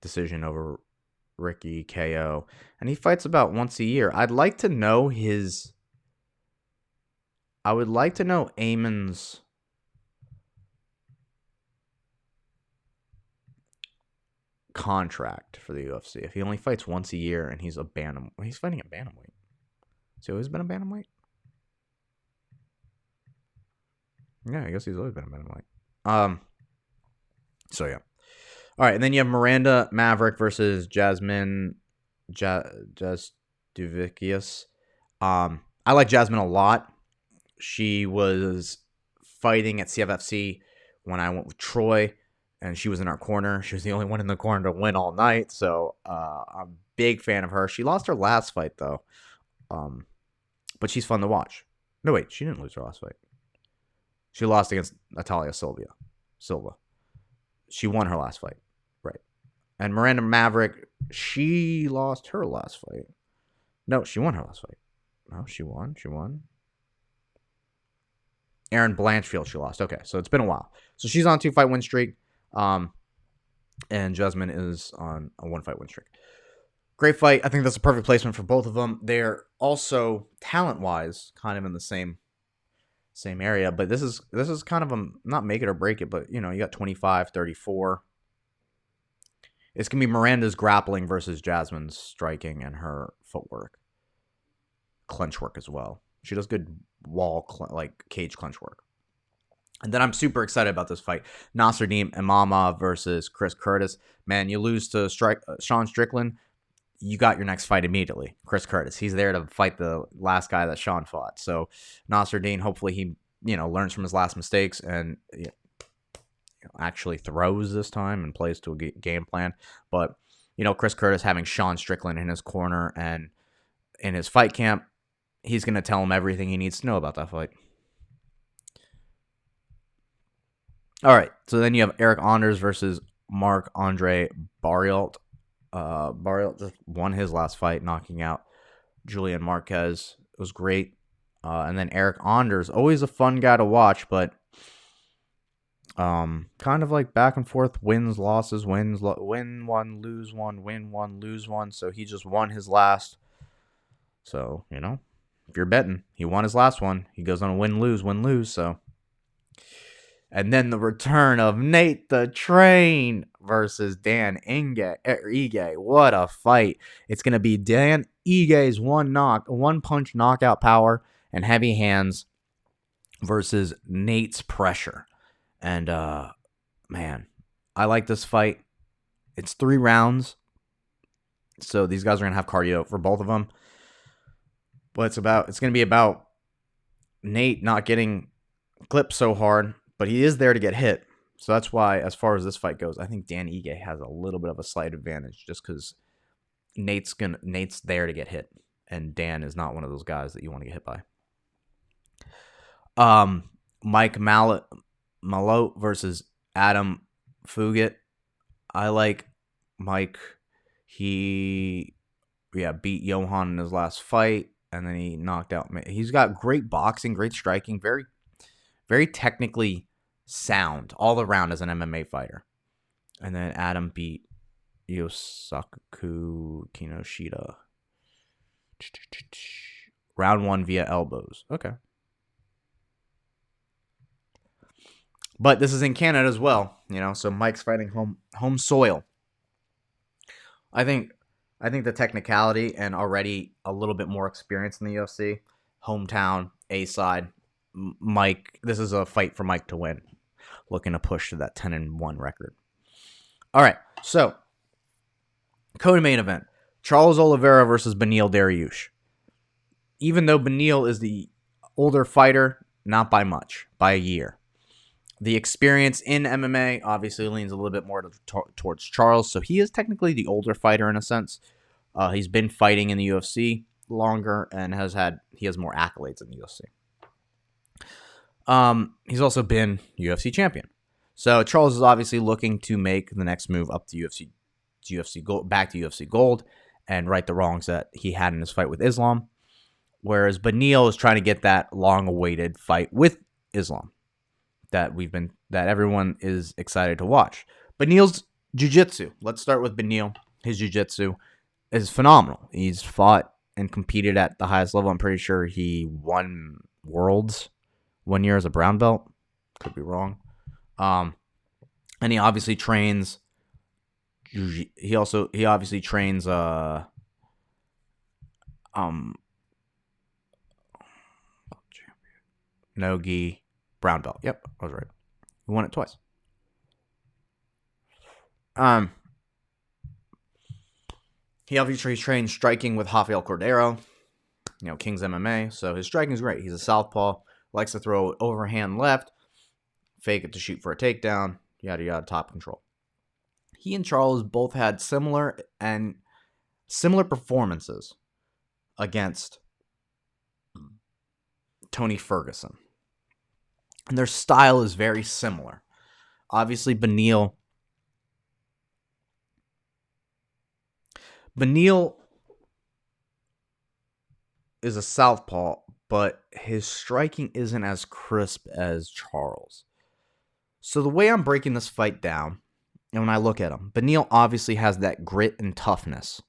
decision over Ricky KO. And he fights about once a year. I would like to know Ayman's contract for the UFC. If he only fights once a year and he's fighting a bantamweight. So he's been a bantamweight? Yeah, I guess he's always been a bantamweight. So yeah. All right, and then you have Miranda Maverick versus Jasmine Jasudavicius. I like Jasmine a lot. She was fighting at CFFC when I went with Troy, and she was in our corner. She was the only one in the corner to win all night, so I'm a big fan of her. She lost her last fight, though, but she's fun to watch. No, wait, she didn't lose her last fight. She lost against Natalia Silva. She won her last fight, right? And Miranda Maverick, she lost her last fight. No, she won her last fight. No, she won. She won. Erin Blanchfield, she lost. Okay, so it's been a while. So she's on a 2-fight win streak. And Jasmine is on a 1-fight win streak. Great fight. I think that's a perfect placement for both of them. They're also talent-wise kind of in the same area, but this is kind of a not make it or break it, but you got 25, 34. It's going to be Miranda's grappling versus Jasmine's striking and her footwork. Clinch work as well. She does good cage clinch work. And then I'm super excited about this fight. Nasruddin Imama versus Chris Curtis. Man, you lose to Sean Strickland, you got your next fight immediately. Chris Curtis. He's there to fight the last guy that Sean fought. So Nasruddin, hopefully he, learns from his last mistakes and actually throws this time and plays to a game plan. But, Chris Curtis having Sean Strickland in his corner and in his fight camp, he's going to tell him everything he needs to know about that fight. All right, so then you have Eric Anders versus Marc-Andre Barriault. Barriault just won his last fight, knocking out Julian Marquez. It was great. And then Eric Anders, always a fun guy to watch, but kind of like back and forth, wins, losses, win one, lose one, win one, lose one. So he just won his last. So, if you're betting, he won his last one. He goes on a win-lose. So. And then the return of Nate the Train versus Dan Ige. What a fight. It's going to be Dan Ige's one-punch knockout power and heavy hands versus Nate's pressure. And, man, I like this fight. It's 3 rounds. So these guys are going to have cardio for both of them. But it's going to be about Nate not getting clipped so hard. But he is there to get hit. So that's why, as far as this fight goes, I think Dan Ige has a little bit of a slight advantage just because Nate's there to get hit. And Dan is not one of those guys that you want to get hit by. Mike Malott versus Adam Fugit. I like Mike. He beat Johan in his last fight. And then he knocked out. He's got great boxing, great striking, very, very technically sound all around as an MMA fighter. And then Adam beat Yosaku Kinoshita. Round 1 via elbows. Okay. But this is in Canada as well, so Mike's fighting home soil. I think the technicality and already a little bit more experience in the UFC, hometown, A-side, Mike, this is a fight for Mike to win. Looking to push to that 10-1 record. All right, so co-main event: Charles Oliveira versus Beneil Dariush. Even though Beneil is the older fighter, not by much, by a year. The experience in MMA obviously leans a little bit more towards Charles, so he is technically the older fighter in a sense. He's been fighting in the UFC longer and he has more accolades in the UFC. He's also been UFC champion. So Charles is obviously looking to make the next move up to UFC Gold, back to UFC Gold, and right the wrongs that he had in his fight with Islam. Whereas Beneil is trying to get that long-awaited fight with Islam that everyone is excited to watch. Beneil's jiu-jitsu. Let's start with Beneil. His jiu-jitsu is phenomenal. He's fought and competed at the highest level. I'm pretty sure he won Worlds 1 year as a brown belt. Could be wrong. And he obviously trains. He obviously trains. No-gi brown belt. Yep, I was right. He won it twice. He obviously trains striking with Rafael Cordeiro, King's MMA. So his striking is great. He's a southpaw, likes to throw overhand left, fake it to shoot for a takedown, yada yada, top control. He and Charles both had similar performances against Tony Ferguson. And their style is very similar. Obviously, Beneil Beneil is a southpaw, but his striking isn't as crisp as Charles. So the way I'm breaking this fight down, and when I look at him, Beneil obviously has that grit and toughness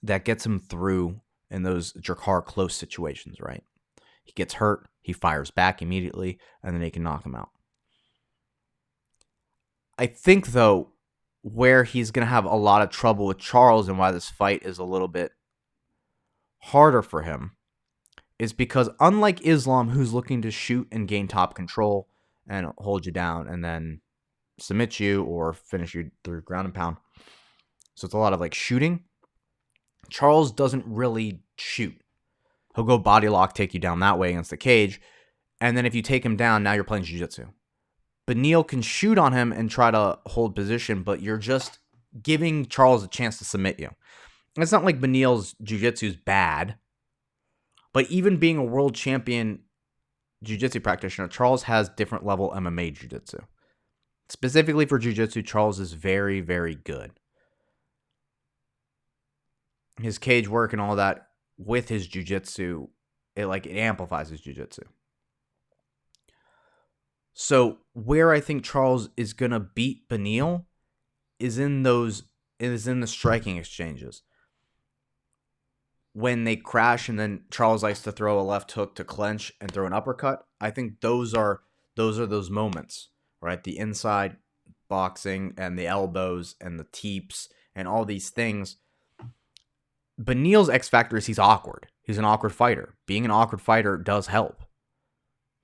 that gets him through in those Drakkar close situations, right? He gets hurt, he fires back immediately, and then he can knock him out. I think, though, where he's going to have a lot of trouble with Charles and why this fight is a little bit harder for him is because unlike Islam, who's looking to shoot and gain top control and hold you down and then submit you or finish you through ground and pound. So it's a lot of like shooting. Charles doesn't really shoot. He'll go body lock, take you down that way against the cage. And then if you take him down, now you're playing jiu-jitsu. Beneil can shoot on him and try to hold position, but you're just giving Charles a chance to submit you. And it's not like Beneil's jiu-jitsu is bad. But even being a world champion jiu-jitsu practitioner, Charles has different level MMA jiu-jitsu. Specifically for jiu-jitsu, Charles is very, very good. His cage work and all that with his jiu-jitsu, it amplifies his jiu-jitsu. So where I think Charles is going to beat Beneil is in the striking exchanges. When they crash and then Charles likes to throw a left hook to clench and throw an uppercut, I think those are those moments, right? The inside boxing and the elbows and the teeps and all these things. Beneil's X factor is he's awkward. He's an awkward fighter. Being an awkward fighter does help.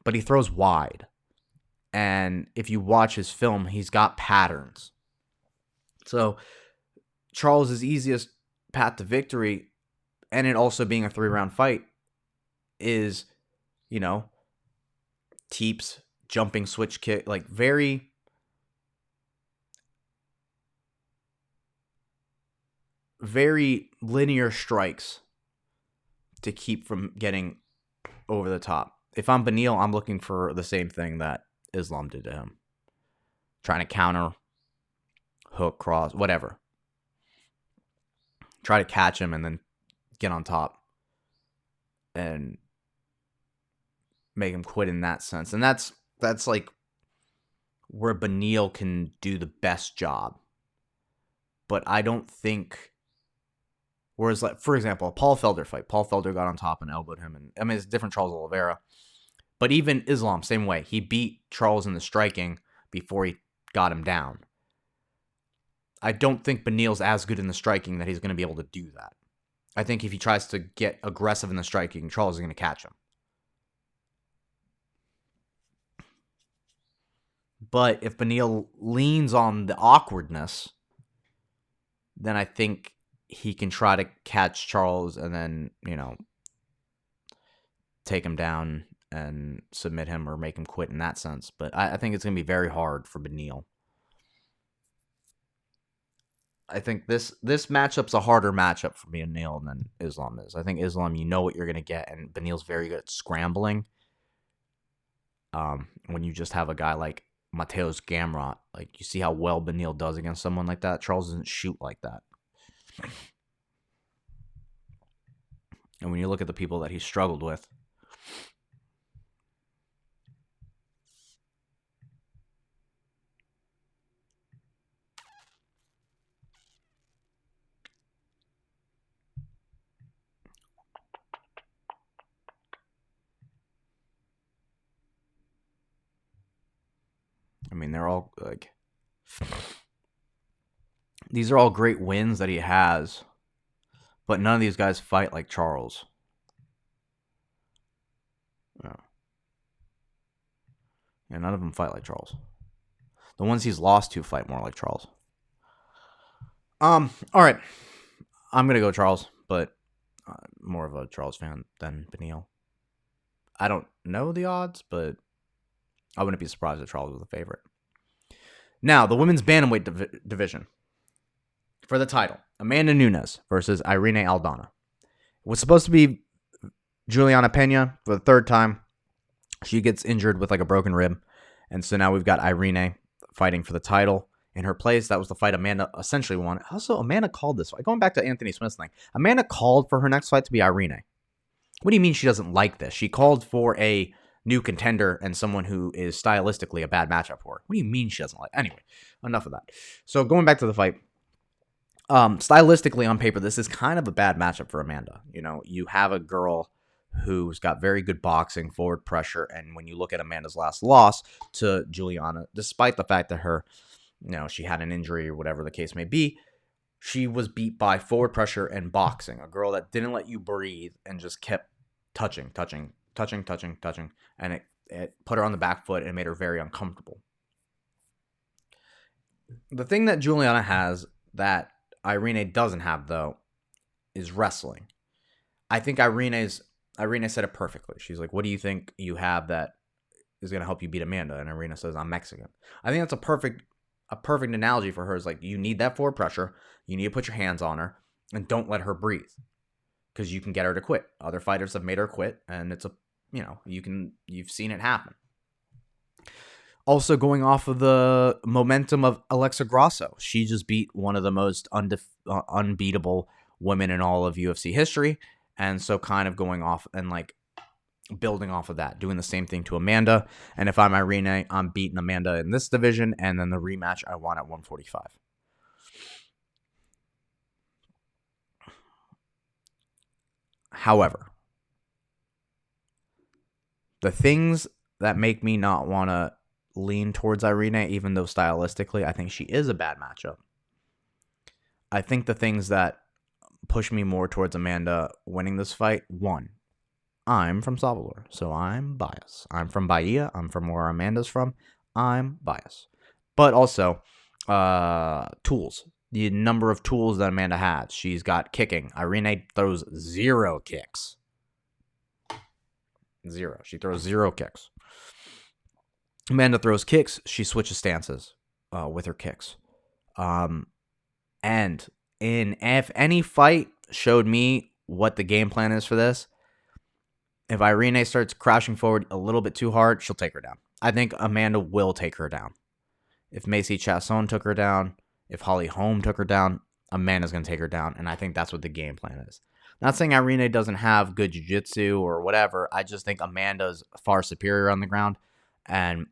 But he throws wide. And if you watch his film, he's got patterns. So Charles' easiest path to victory, and it also being a 3-round fight, is, teeps, jumping switch kick, like very linear strikes to keep from getting over the top. If I'm Beneil, I'm looking for the same thing that Islam did to him. Trying to counter, hook, cross, whatever. Try to catch him and then get on top and make him quit in that sense. And that's like where Beneil can do the best job. But I don't think... Whereas, like, for example, a Paul Felder fight. Paul Felder got on top and elbowed him. And I mean, it's a different Charles Oliveira. But even Islam, same way. He beat Charles in the striking before he got him down. I don't think Beneil's as good in the striking that he's going to be able to do that. I think if he tries to get aggressive in the striking, Charles is going to catch him. But if Beneil leans on the awkwardness, then I think he can try to catch Charles and then, take him down and submit him or make him quit in that sense. But I think it's going to be very hard for Beneil. I think this matchup's a harder matchup for Beneil than Islam is. I think Islam, you know what you're going to get, and Beneil's very good at scrambling. When you just have a guy like Mateus Gamrot, like you see how well Beneil does against someone like that. Charles doesn't shoot like that. And when you look at the people that he struggled with, I mean, they're all like... These are all great wins that he has, but none of these guys fight like Charles. Yeah, none of them fight like Charles. The ones he's lost to fight more like Charles. All right. I'm going to go Charles, but more of a Charles fan than Beneil. I don't know the odds, but I wouldn't be surprised if Charles was the favorite. Now, the women's bantamweight division. For the title, Amanda Nunes versus Irene Aldana. It was supposed to be Juliana Pena for the third time. She gets injured with like a broken rib. And so now we've got Irene fighting for the title. in her place. That was the fight Amanda essentially won. Also, Amanda called this fight. Going back to Anthony Smith's thing, Amanda called for her next fight to be Irene. What do you mean she doesn't like this? She called for a new contender and someone who is stylistically a bad matchup for her. What do you mean she doesn't like? Anyway, enough of that. So going back to the fight, stylistically on paper, this is kind of a bad matchup for Amanda. You know, you have a girl who's got very good boxing, forward pressure, and when you look at Amanda's last loss to Juliana, despite the fact that her, she had an injury or whatever the case may be, she was beat by forward pressure and boxing, a girl that didn't let you breathe and just kept touching, and it put her on the back foot and made her very uncomfortable. The thing that Juliana has that Irene doesn't have, though, is wrestling. I think Irene said it perfectly. She's like, what do you think you have that is going to help you beat Amanda? And Irene says, I'm Mexican. I think that's a perfect analogy for her. Is like, you need that forward pressure. You need to put your hands on her and don't let her breathe, because you can get her to quit. Other fighters have made her quit, and it's you've seen it happen. Also, going off of the momentum of Alexa Grasso, she just beat one of the most unbeatable women in all of UFC history. And so kind of going off and like building off of that, doing the same thing to Amanda. And if I'm Irene, I'm beating Amanda in this division. And then the rematch I want at 145. However, the things that make me not want to lean towards Irene, even though stylistically I think she is a bad matchup, I think the things that push me more towards Amanda winning this fight, one, I'm from Salvador, so I'm biased. I'm from Bahia. I'm from where Amanda's from. I'm biased. But also, tools. The number of tools that Amanda has. She's got kicking. Irene throws 0 kicks. 0. She throws 0 kicks. Amanda throws kicks. She switches stances with her kicks. And if any fight showed me what the game plan is for this, if Irene starts crashing forward a little bit too hard, she'll take her down. I think Amanda will take her down. If Macy Chasson took her down, if Holly Holm took her down, Amanda's going to take her down. And I think that's what the game plan is. Not saying Irene doesn't have good jiu-jitsu or whatever. I just think Amanda's far superior on the ground. And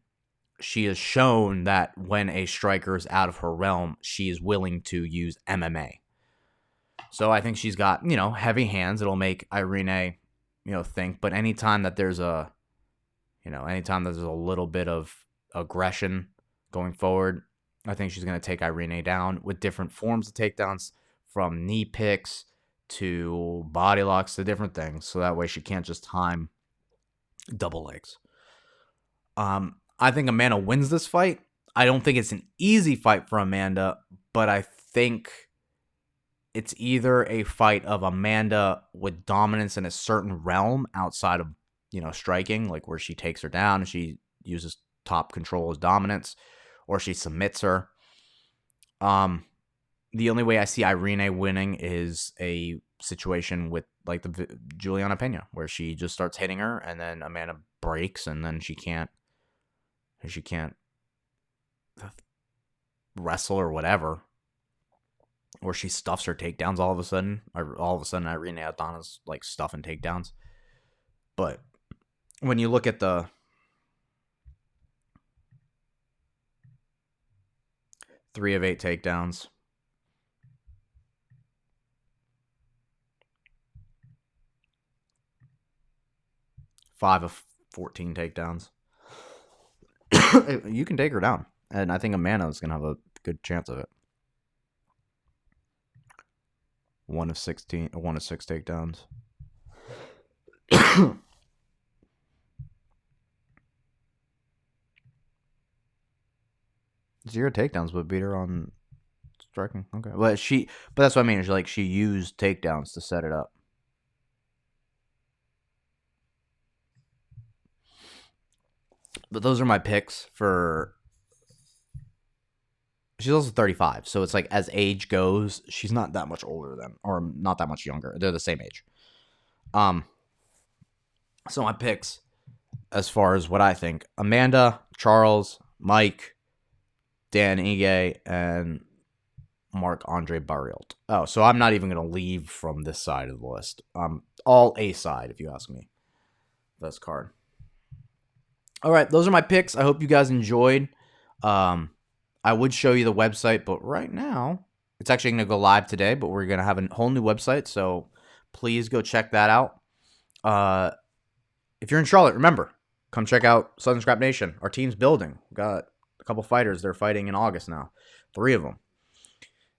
she has shown that when a striker is out of her realm, she is willing to use MMA. So I think she's got, heavy hands. It'll make Irene, think. But anytime that there's a little bit of aggression going forward, I think she's going to take Irene down with different forms of takedowns, from knee picks to body locks to different things. So that way she can't just time double legs. I think Amanda wins this fight. I don't think it's an easy fight for Amanda, but I think it's either a fight of Amanda with dominance in a certain realm outside of, striking, like where she takes her down and she uses top control as dominance, or she submits her. The only way I see Irene winning is a situation with like the Juliana Pena, where she just starts hitting her and then Amanda breaks and then she can't wrestle or whatever, or she stuffs her takedowns all of a sudden. Irene Aldana's like stuffing takedowns. But when you look at the 3 of 8 takedowns, 5 of 14 takedowns, you can take her down. And I think Amanda is going to have a good chance of it. 1 of 6 takedowns. 0 takedowns, but beat her on striking. Okay. But that's what I mean. Is like she used takedowns to set it up. But those are my picks for. She's also 35, so it's like as age goes, she's not that much older than, or not that much younger. They're the same age. So my picks, as far as what I think: Amanda, Charles, Mike, Dan Ige, and Marc-Andre Barriault. Oh, so I'm not even going to leave from this side of the list. All A side, if you ask me. This card. All right, those are my picks. I hope you guys enjoyed. I would show you the website, but right now, it's actually going to go live today, but we're going to have a whole new website, so please go check that out. If you're in Charlotte, remember, come check out Southern Scrap Nation. Our team's building. We've got a couple fighters. They're fighting in August now. 3 of them.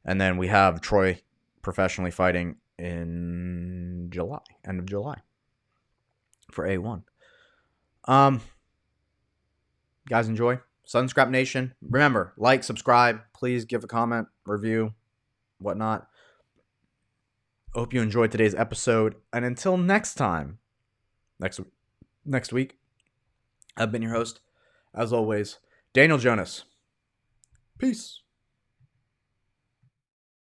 And then we have Troy professionally fighting in July, end of July, for A1. Guys, enjoy. Southern Scrap Nation. Remember, like, subscribe. Please give a comment, review, whatnot. Hope you enjoyed today's episode. And until next time, next week, I've been your host, as always, Daniel Jonas. Peace.